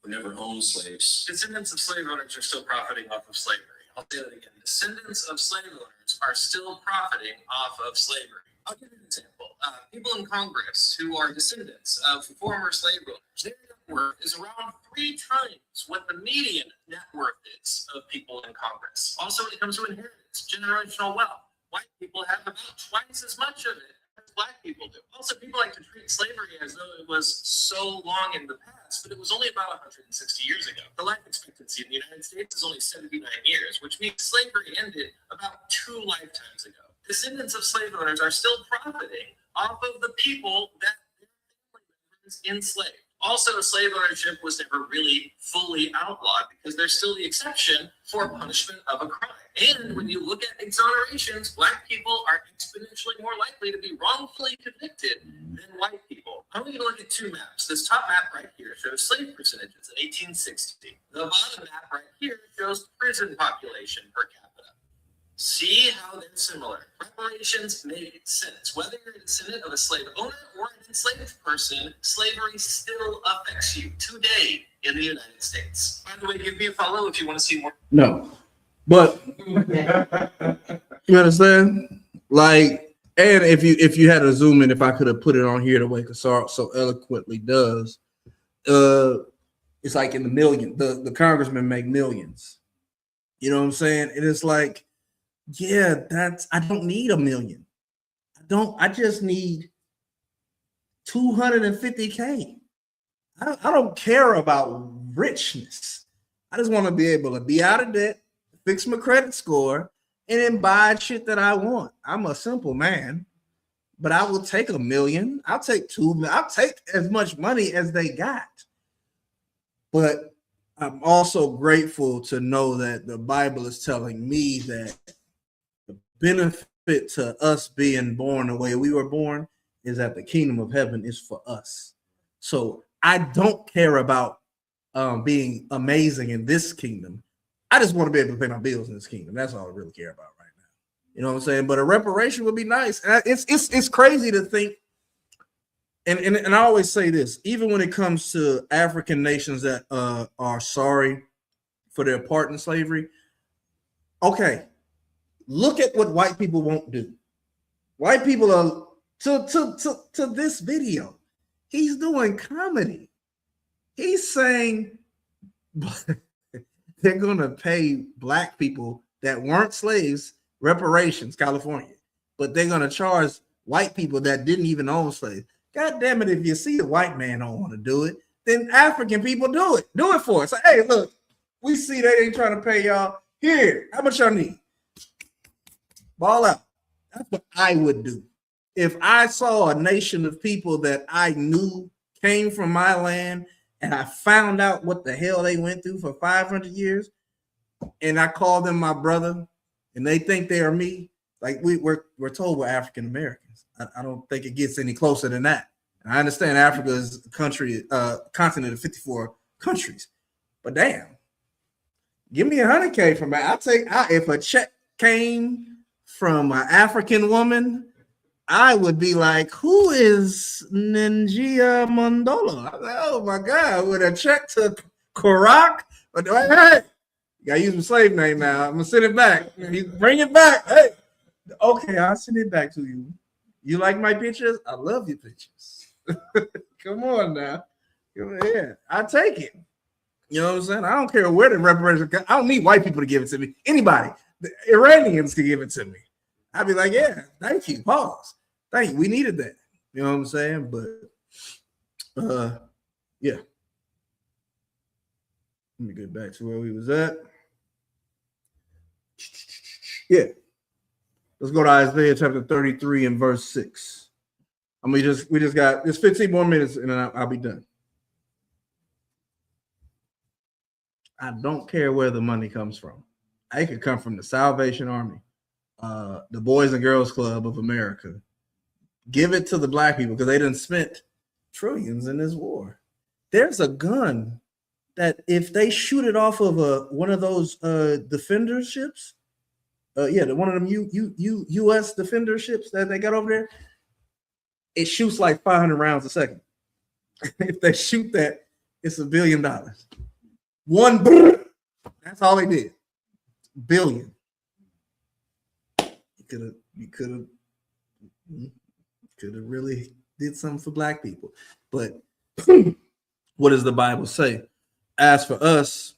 who never owned slaves. Descendants of slave owners are still profiting off of slavery. I'll say that again. Descendants of slave owners are still profiting off of slavery. I'll give you an example. People in Congress who are descendants of former slave owners, their net worth is around 3 times what the median net worth is of people in Congress. Also, when it comes to inheritance, generational wealth, white people have about twice as much of it as black people do. Also, people like to treat slavery as though it was so long in the past, but it was only about 160 years ago. The life expectancy in the United States is only 79 years, which means slavery ended about 2 lifetimes ago. Descendants of slave owners are still profiting off of the people that their family members enslaved. Also, slave ownership was never really fully outlawed because there's still the exception for punishment of a crime. And when you look at exonerations, black people are exponentially more likely to be wrongfully convicted than white people. I'm going to look at 2 maps. This top map right here shows slave percentages in 1860. The bottom map right here shows prison population per capita. See how they're similar. Reparations make sense. Whether you're a descendant of a slave owner or an enslaved person, slavery still affects you today in the United States. By the way, give me a follow if you want to see more. No, but you understand? Like, and if you had to zoom in, if I could have put it on here the way Kasar so eloquently does, it's like in the million. The congressmen make millions. You know what I'm saying? And it's like, yeah, I don't need $1 million. I just need 250K. I don't care about richness. I just want to be able to be out of debt, fix my credit score, and then buy shit that I want. I'm a simple man, but I will take $1 million. I'll take 2 million. I'll take as much money as they got. But I'm also grateful to know that the Bible is telling me that the benefit to us being born the way we were born is that the kingdom of heaven is for us. So I don't care about being amazing in this kingdom. I just want to be able to pay my bills in this kingdom. That's all I really care about right now. You know what I'm saying? But a reparation would be nice. And it's crazy to think. And I always say this, even when it comes to African nations that are sorry for their part in slavery. Okay, look at what white people won't do. White people are to this video. He's doing comedy. He's saying they're going to pay black people that weren't slaves reparations, California, but they're going to charge white people that didn't even own slaves. God damn it, if you see a white man don't want to do it, then African people do it. Do it for us. Like, hey, look, we see they ain't trying to pay y'all. Here, how much y'all need? Ball out. That's what I would do. If I saw a nation of people that I knew came from my land and I found out what the hell they went through for 500 years and I call them my brother and they think they are me, like we're told we're African Americans. I don't think it gets any closer than that. And I understand Africa is a country, continent of 54 countries, but damn, give me 100K from that. If a check came from an African woman, I would be like, who is Ninjia Mondola? Like, oh my God, with a check to Korak? But hey, you gotta use my slave name now. I'm gonna send it back. Bring it back. Hey, okay, I'll send it back to you. You like my pictures? I love your pictures. Come on now. Yeah, I take it. You know what I'm saying? I don't care where the reparations. I don't need white people to give it to me. Anybody, the Iranians can give it to me. I'd be like, yeah, thank you. Pause. Thank you. We needed that. You know what I'm saying? But yeah. Let me get back to where we was at. Yeah. Let's go to Isaiah chapter 33 and verse 6. We just got this 15 more minutes and then I'll be done. I don't care where the money comes from. It could come from the Salvation Army, the Boys and Girls Club of America. Give it to the black people because they done spent trillions in this war. There's a gun that if they shoot it off of one of those defender ships, one of them U.S. defender ships that they got over there, it shoots like 500 rounds a second. If they shoot that, it's $1 billion. One, that's all they did. Billion. You could have really did something for black people. But what does the Bible say? As for us,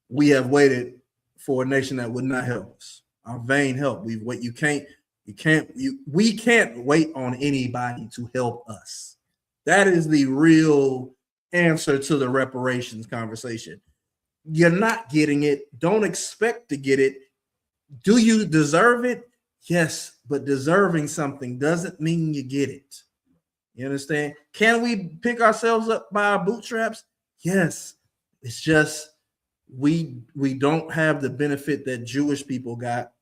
we have waited for a nation that would not help us. Our vain help. We wait. We can't wait on anybody to help us. That is the real answer to the reparations conversation. You're not getting it. Don't expect to get it. Do you deserve it? Yes, but deserving something doesn't mean you get it. You understand? Can we pick ourselves up by our bootstraps? Yes. It's just we don't have the benefit that Jewish people got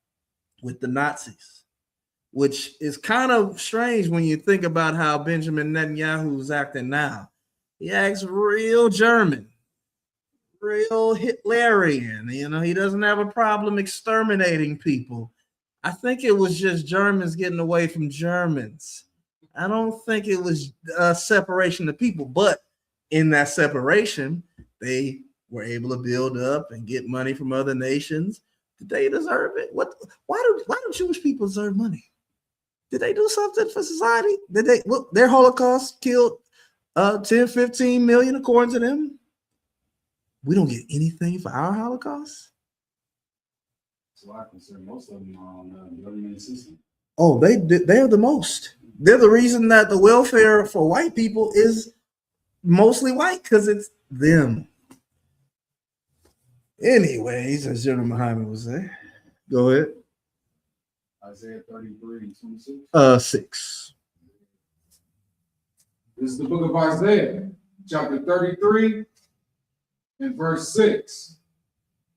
with the Nazis, which is kind of strange when you think about how Benjamin Netanyahu is acting now. He acts real German, real Hitlerian. You know, he doesn't have a problem exterminating people. I think it was just Germans getting away from Germans. I don't think it was a separation of people, but in that separation, they were able to build up and get money from other nations. Did they deserve it? Why do Jewish people deserve money? Did they do something for society? Did they look? Their Holocaust killed 10, 15 million according to them. We don't get anything for our Holocaust. So I consider most of them are on the government system. Oh, they're the most. They're the reason that the welfare for white people is mostly white, because it's them. Anyways, as General Muhammad would say, go ahead. Isaiah 33 and 26. 6. This is the book of Isaiah, chapter 33 and verse 6.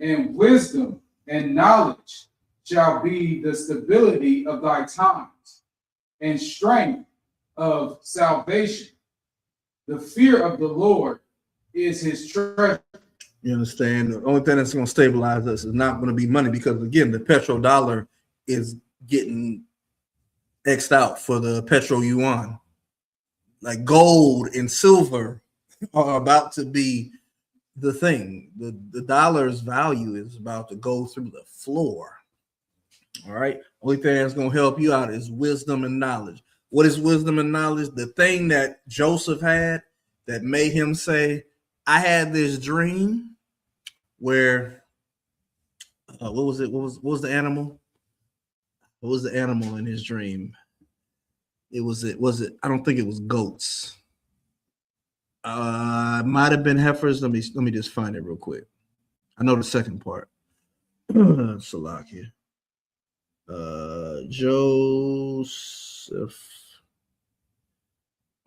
And wisdom and knowledge shall be the stability of thy times, and strength of salvation. The fear of the Lord is his treasure. You understand? The only thing that's going to stabilize us is not going to be money, because again, the petrodollar is getting X'd out for the petro yuan. Like gold and silver are about to be the thing. The dollar's value is about to go through the floor. All right. Only thing that's going to help you out is wisdom and knowledge. What is wisdom and knowledge? The thing that Joseph had that made him say, I had this dream where, what was it? What was the animal? What was the animal in his dream? Was it? I don't think it was goats. It might have been heifers. Let me just find it real quick. I know the second part. Salakia. Joseph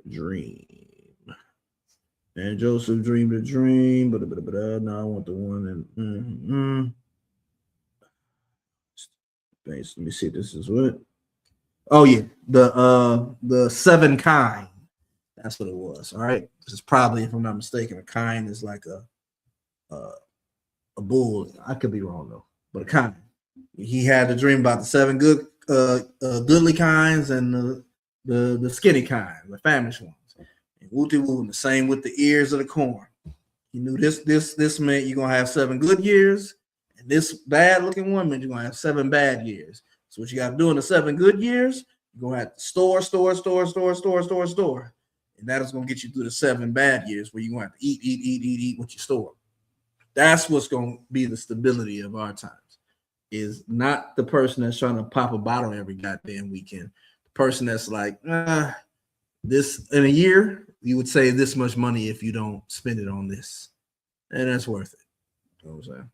dream. And Joseph dreamed a dream. No, I want the one that. Let me see. This is what. Oh yeah, the 7 kine. That's what it was. All right. This is probably, if I'm not mistaken, a kine is like a bull. I could be wrong though, but a kine. He had a dream about the 7 goodly kinds and the skinny kind, the famished ones. And woo-woo, and the same with the ears of the corn. He knew this meant you're gonna have 7 good years, and this bad looking one meant you're gonna have 7 bad years. So what you got to do in the 7 good years, you're gonna have to store, and that is gonna get you through the 7 bad years where you're gonna have to eat what you store. That's what's gonna be the stability of our times. Is not the person that's trying to pop a bottle every goddamn weekend. The person that's like, this in a year, you would save this much money if you don't spend it on this, and that's worth it. You know what I'm saying?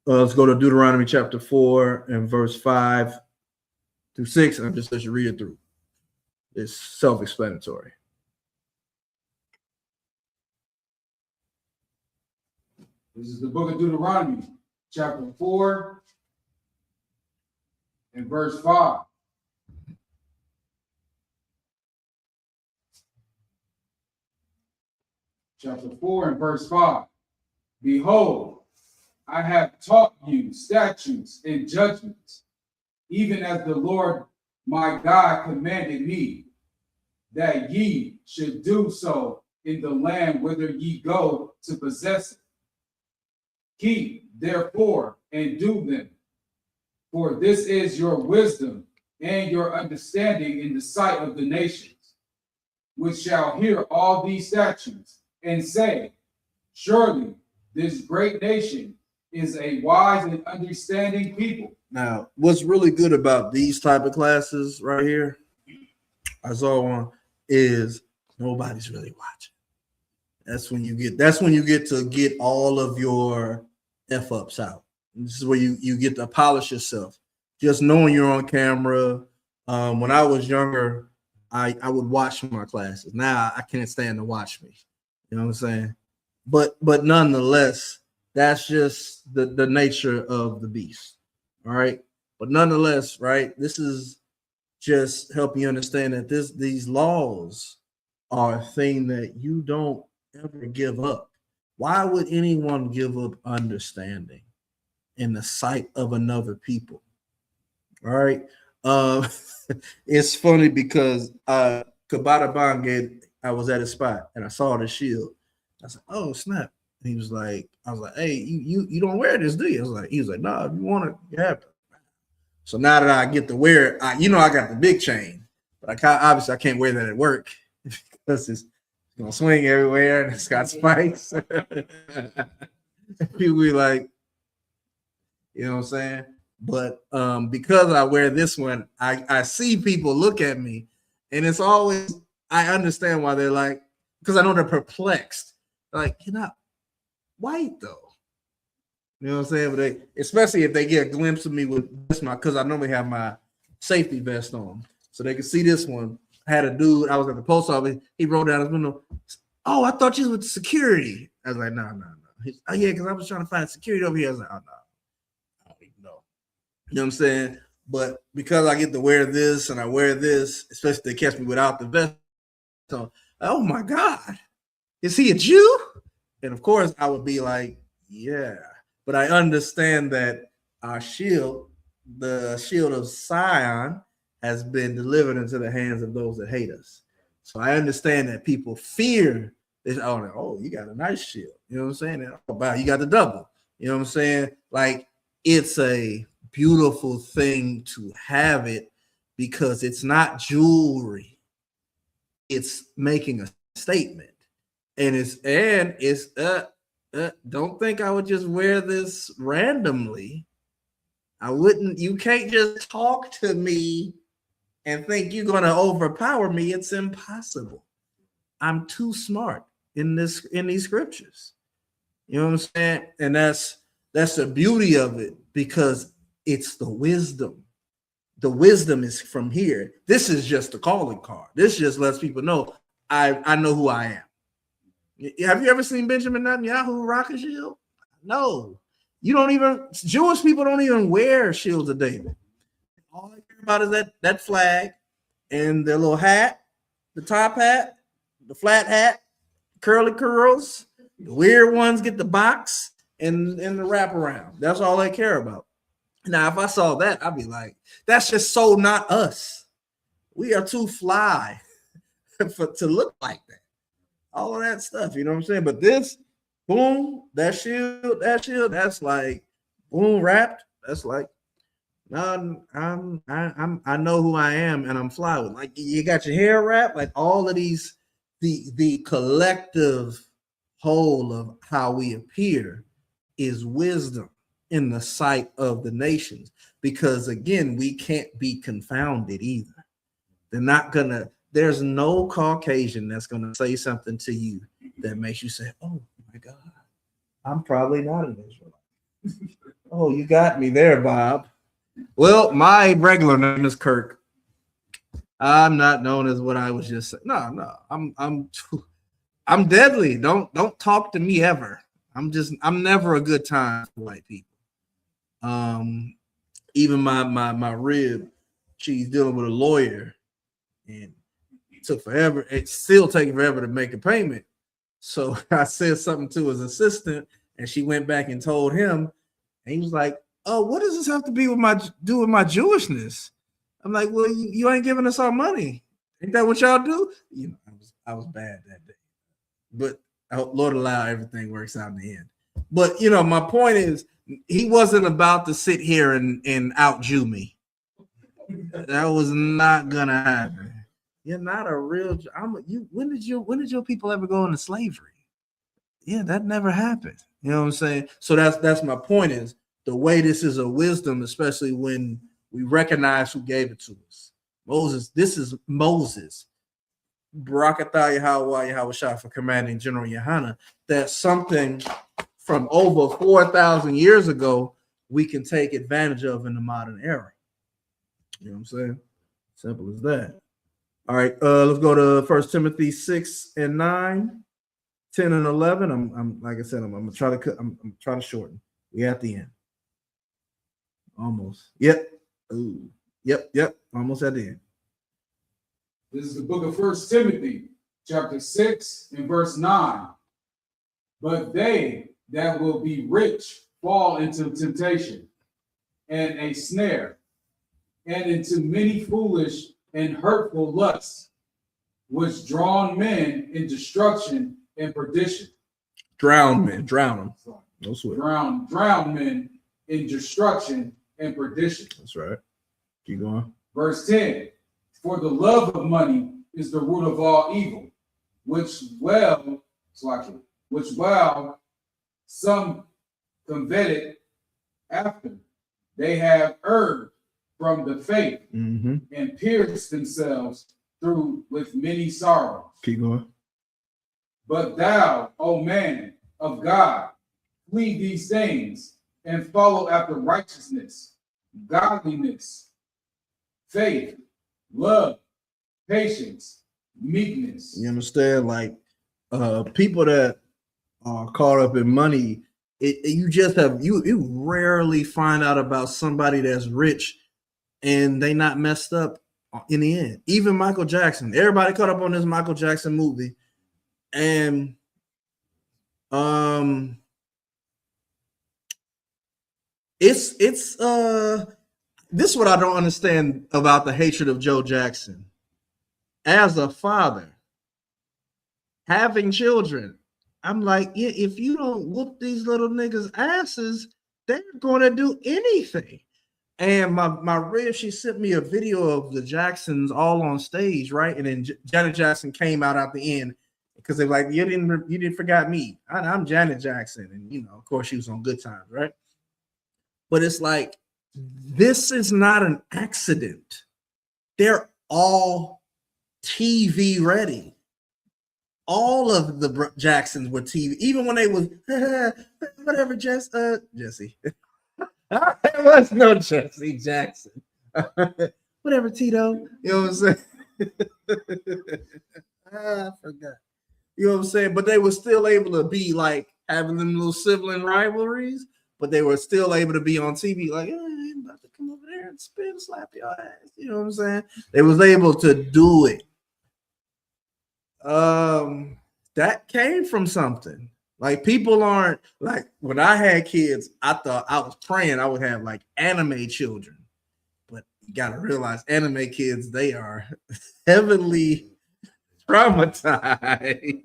Let's go to Deuteronomy chapter 4 and verse 5 through 6, and I'm just let you read it through. It's self-explanatory. This is the book of Deuteronomy, chapter 4 and verse 5. Chapter 4 and verse 5. Behold, I have taught you statutes and judgments, even as the Lord my God commanded me, that ye should do so in the land whither ye go to possess it. Keep, therefore, and do them, for this is your wisdom and your understanding in the sight of the nations, which shall hear all these statutes and say, surely this great nation is a wise and understanding people. Now, what's really good about these type of classes right here, I saw one, is nobody's really watching. That's when you get to get all of your F ups out. This is where you get to polish yourself. Just knowing you're on camera. When I was younger, I would watch my classes. Now I can't stand to watch me. You know what I'm saying? But nonetheless, that's just the nature of the beast. All right. But nonetheless, right, this is just helping you understand that these laws are a thing that you don't ever give up. Why would anyone give up understanding in the sight of another people? All right. It's funny because Kabata Banged, I was at a spot and I saw the shield. I said, "Oh snap!" And he was like, "I was like, hey, you don't wear this, do you?" He was like, "No, if you want it, you have it." So now that I get to wear it, I got the big chain, but obviously I can't wear that at work because it's gonna swing everywhere and it's got spikes. People be like, you know what I'm saying? But because I wear this one, I see people look at me, and it's always, I understand why they're like, because I know they're perplexed. Like, you're not white though. You know what I'm saying? But especially if they get a glimpse of me with this, because I normally have my safety vest on, so they can see this one. I had a dude, I was at the post office, he rolled down his window. "Oh, I thought you was with security." I was like, no. "Oh yeah, because I was trying to find security over here." I was like, "Oh no, I don't even know." You know what I'm saying? But because I get to wear this and I wear this, especially if they catch me without the vest, so, "Oh my God, is he a Jew?" And of course I would be like, yeah. But I understand that our shield, the shield of Sion, has been delivered into the hands of those that hate us. So I understand that people fear this. Oh, you got a nice shield. You know what I'm saying? Oh, wow, you got the double. You know what I'm saying? Like, it's a beautiful thing to have it because it's not jewelry. It's making a statement. And it's don't think I would just wear this randomly. I wouldn't. You can't just talk to me and think you're going to overpower me. It's impossible. I'm too smart in these scriptures. You know what I'm saying? And that's the beauty of it, because it's the wisdom. The wisdom is from here. This is just a calling card. This just lets people know I know who I am. Have you ever seen Benjamin Netanyahu rock a shield? No. You don't even, Jewish people don't even wear shields of David. All they care about is that flag and their little hat, the top hat, the flat hat, curly curls. The weird ones get the box and the wraparound. That's all they care about. Now, if I saw that, I'd be like, that's just so not us. We are too fly to look like that. All of that stuff, you know what I'm saying? But this, boom, that shield, that's like, boom, wrapped. That's like, no, I know who I am, and I'm fly with. Like, you got your hair wrapped, like all of these, the collective whole of how we appear is wisdom in the sight of the nations. Because again, we can't be confounded either. They're not gonna. There's no Caucasian that's going to say something to you that makes you say, "Oh my God, I'm probably not an Israelite." Oh, you got me there, Bob. Well, my regular name is Kirk. I'm not known as what I was just saying. No, I'm deadly. Don't talk to me ever. I'm never a good time for white people. Even my rib, she's dealing with a lawyer, and took forever. It's still taking forever to make a payment. So I said something to his assistant, and she went back and told him, and he was like, "Oh, what does this have to do with my Jewishness?" I'm like, "Well, you ain't giving us our money. Ain't that what y'all do?" You know, I was bad that day, but Lord allow everything works out in the end. But my point is, he wasn't about to sit here and out Jew me. That was not gonna happen. You're not a real. When did your people ever go into slavery? Yeah, that never happened. You know what I'm saying? So that's my point is the way this is a wisdom, especially when we recognize who gave it to us. Moses, this is Moses. Barakatah Yahweh Yahweh Shah for commanding General Yohana. That's something from over 4,000 years ago we can take advantage of in the modern era. You know what I'm saying? Simple as that. All right, let's go to 1 Timothy 6 and 9, 10 and 11. I'm like I said, I'm gonna try to cut. I'm trying to shorten. We at the end. Almost. Yep. Ooh. Yep. Almost at the end. This is the book of 1 Timothy, chapter 6 and verse 9. But they that will be rich fall into temptation and a snare, and into many foolish and hurtful lusts, which drown men in destruction and perdition. Drown men, drown them. No sweat. Drown men in destruction and perdition. That's right. Keep going. Verse 10. For the love of money is the root of all evil, which some coveted after they have erred from the faith and pierced themselves through with many sorrows. Keep going. But thou, O man of God, flee these things and follow after righteousness, godliness, faith, love, patience, meekness. You understand? Like people that are caught up in money, you rarely find out about somebody that's rich and they not messed up in the end. Even Michael Jackson, everybody caught up on this Michael Jackson movie, and it's this is what I don't understand about the hatred of Joe Jackson. As a father, having children, I'm like, yeah, if you don't whoop these little niggas' asses, they're going to do anything. And my rib, she sent me a video of the Jacksons all on stage, right? And then Janet Jackson came out the end because they're like, you didn't forget me. I'm Janet Jackson, and you know, of course, she was on Good Times, right? But it's like, this is not an accident. They're all TV ready. All of the Jacksons were TV, even when they was whatever. Jesse. There was no Jesse Jackson. Whatever, Tito. You know what I'm saying? I forgot. You know what I'm saying? But they were still able to be like having them little sibling rivalries, but they were still able to be on TV like, I'm about to come over there and spin slap your ass. You know what I'm saying? They was able to do it. That came from something. Like, people aren't like, when I had kids, I thought I was praying I would have like anime children, but you got to realize anime kids, they are heavily traumatized.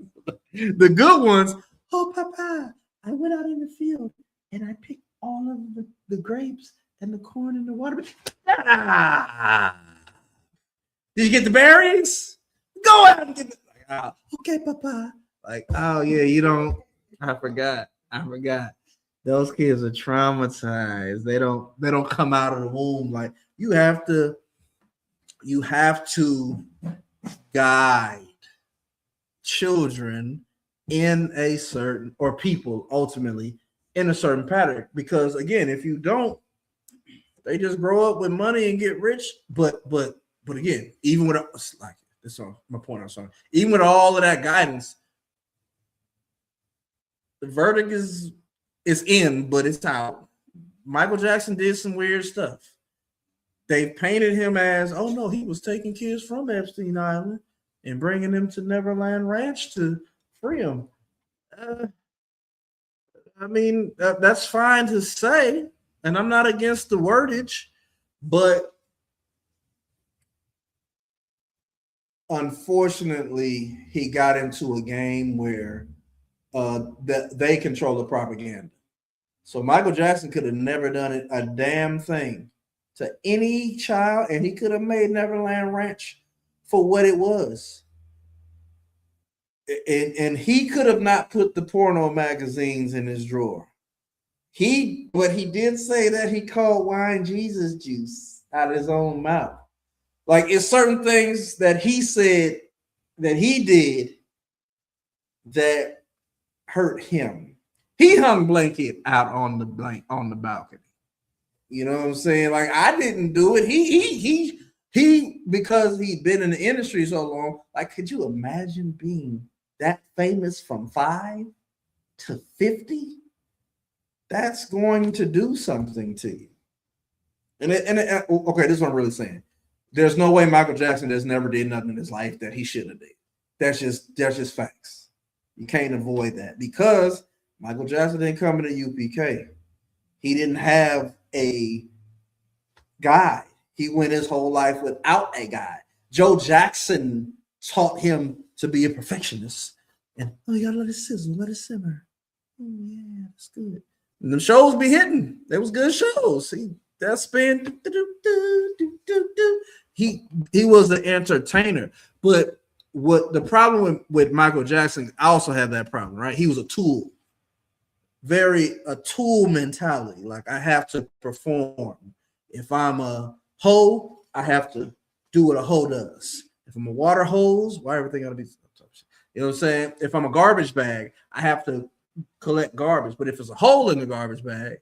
The good ones, oh Papa, I went out in the field and I picked all of the grapes and the corn and the watermelon. Did you get the berries? Go out and get the okay, Papa. Like, oh yeah, you don't. I forgot. Those kids are traumatized. They don't come out of the womb. Like, you have to guide children in a certain, or people ultimately in a certain pattern. Because again, if you don't, they just grow up with money and get rich. But again, even with like, that's all my point. I'm sorry. Even with all of that guidance, the verdict is in, but it's out. Michael Jackson did some weird stuff. They painted him as, oh no, he was taking kids from Epstein Island and bringing them to Neverland Ranch to free them. I mean, that's fine to say, and I'm not against the wordage, but unfortunately, he got into a game where they control the propaganda. So Michael Jackson could have never done a damn thing to any child, and he could have made Neverland Ranch for what it was. and he could have not put the porno magazines in his drawer. But he did say that he called wine Jesus juice out of his own mouth. Like, it's certain things that he said that he did that hurt him. He hung blanket out on the balcony. You know what I'm saying? Like, I didn't do it. He because he'd been in the industry so long. Like, could you imagine being that famous from 5 to 50? That's going to do something to you. Okay, this is what I'm really saying. There's no way Michael Jackson just never did nothing in his life that he shouldn't have did. That's just facts. You can't avoid that because Michael Jackson didn't come into UPK. He didn't have a guide. He went his whole life without a guide. Joe Jackson taught him to be a perfectionist. And you gotta let it sizzle, let it simmer. Oh yeah, that's good. And the shows be hitting. They was good shows. That spin. He was the entertainer. But what the problem with Michael Jackson, I also have that problem, right? He was a tool. A tool mentality. Like, I have to perform. If I'm a hoe, I have to do what a hoe does. If I'm a water hose, why everything gotta be, you know what I'm saying? If I'm a garbage bag, I have to collect garbage. But if it's a hole in the garbage bag,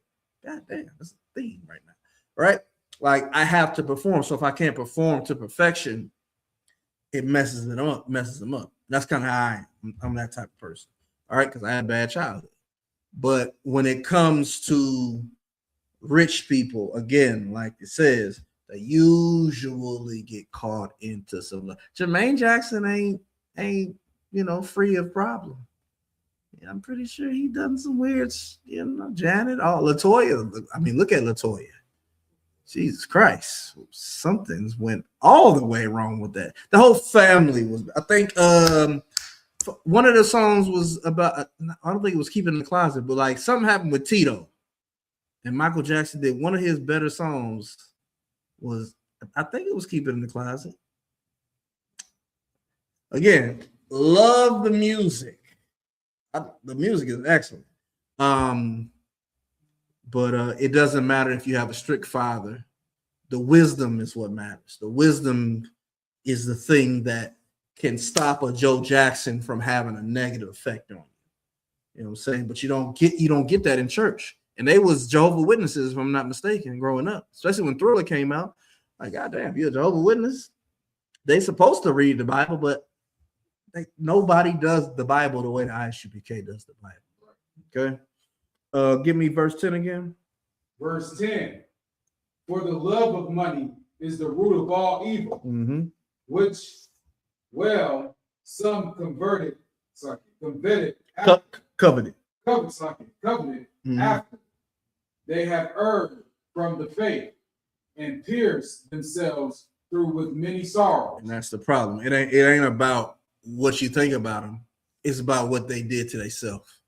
god damn, that's a theme right now, right? Like, I have to perform. So if I can't perform to perfection, it messes them up. That's kind of how I am. I'm that type of person. All right, because I had a bad childhood. But when it comes to rich people, again, like it says, they usually get caught into some. Jermaine Jackson ain't free of problem. Yeah, I'm pretty sure he done some weird, Janet, LaToya. I mean, look at LaToya. Jesus Christ, something's went all the way wrong with that. The whole family was. I think one of the songs was about. I don't think it was Keeping in the Closet, but like something happened with Tito, and Michael Jackson did one of his better songs. I think it was Keeping in the Closet. Again, love the music. The music is excellent. But it doesn't matter if you have a strict father. The wisdom is what matters. The wisdom is the thing that can stop a Joe Jackson from having a negative effect on you. You know what I'm saying? But you don't get that in church. And they was Jehovah's Witnesses, if I'm not mistaken, growing up, especially when Thriller came out. Like, goddamn, you're a Jehovah's Witness. They supposed to read the Bible, but nobody does the Bible the way the ISUPK does the Bible. Okay. Give me verse 10 again. Verse 10. For the love of money is the root of all evil, which, some coveted after they have erred from the faith and pierced themselves through with many sorrows. And that's the problem. It ain't about what you think about them. It's about what they did to themselves.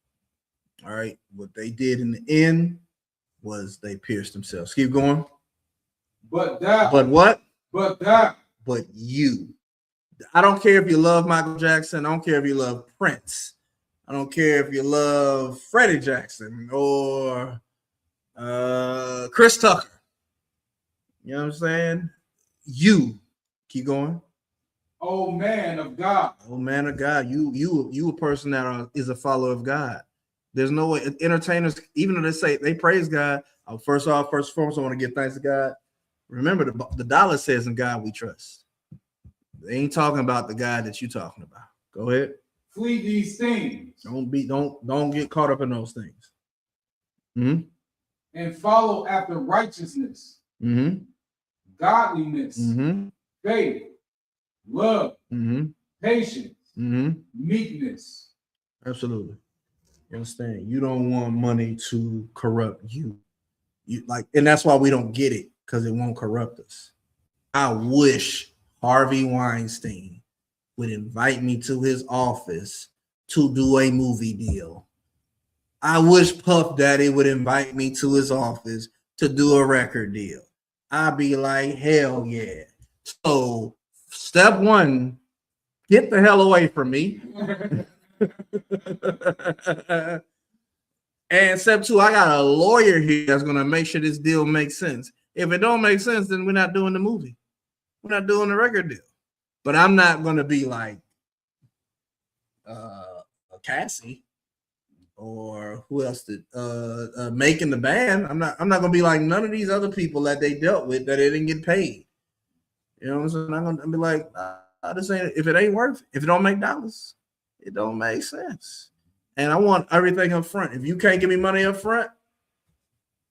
All right. What they did in the end was they pierced themselves. Keep going. But you. I don't care if you love Michael Jackson. I don't care if you love Prince. I don't care if you love Freddie Jackson or Chris Tucker. You know what I'm saying? You. Keep going. Oh man of God. Oh man of God. You a person that is a follower of God. There's no way entertainers, even though they say they praise God. First and foremost, I want to give thanks to God. Remember, the dollar says, "In God we trust." They ain't talking about the God that you're talking about. Go ahead. Flee these things. Don't get caught up in those things. And follow after righteousness, godliness, faith, love, patience, meekness. Absolutely. You understand? You don't want money to corrupt you. And that's why we don't get it, because it won't corrupt us. I wish Harvey Weinstein would invite me to his office to do a movie deal. I wish Puff Daddy would invite me to his office to do a record deal. I'd be like, hell yeah. So step one, Get the hell away from me. And step two, I got a lawyer here that's gonna make sure this deal makes sense. If it don't make sense, then we're not doing the movie. We're not doing the record deal. But I'm not gonna be like Cassie or who else did making the band. I'm not gonna be like none of these other people that they dealt with that they didn't get paid. You know what I'm saying? I'm gonna be like, this ain't, if it ain't worth, if it don't make dollars, it don't make sense. And I want everything up front. If you can't give me money up front,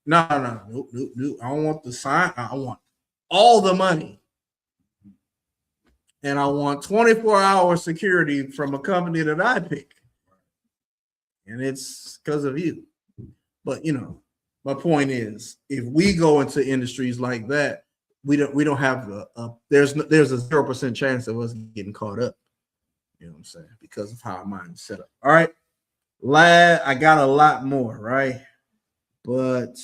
no. I don't want the sign. I want all the money. And I want 24-hour security from a company that I pick. And it's because of you. But you know, my point is, if we go into industries like that, we don't have there's a 0% chance of us getting caught up. You know what I'm saying? Because of how our mind is set up. All right. I got a lot more, right? But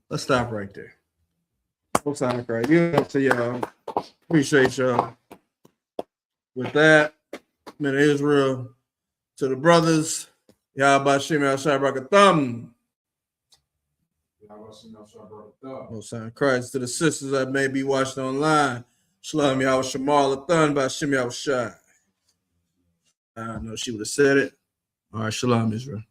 let's stop right there. What's up, right? You up to y'all. Appreciate y'all. With that, man, Israel, to the brothers, y'all Bashim Al Shabrakatham. Most High Christ, to the sisters that may be watching online. Shalom Yahweh Shamal Athan by Shem Yahweh Shai. I know she would have said it. All right, Shalom Israel.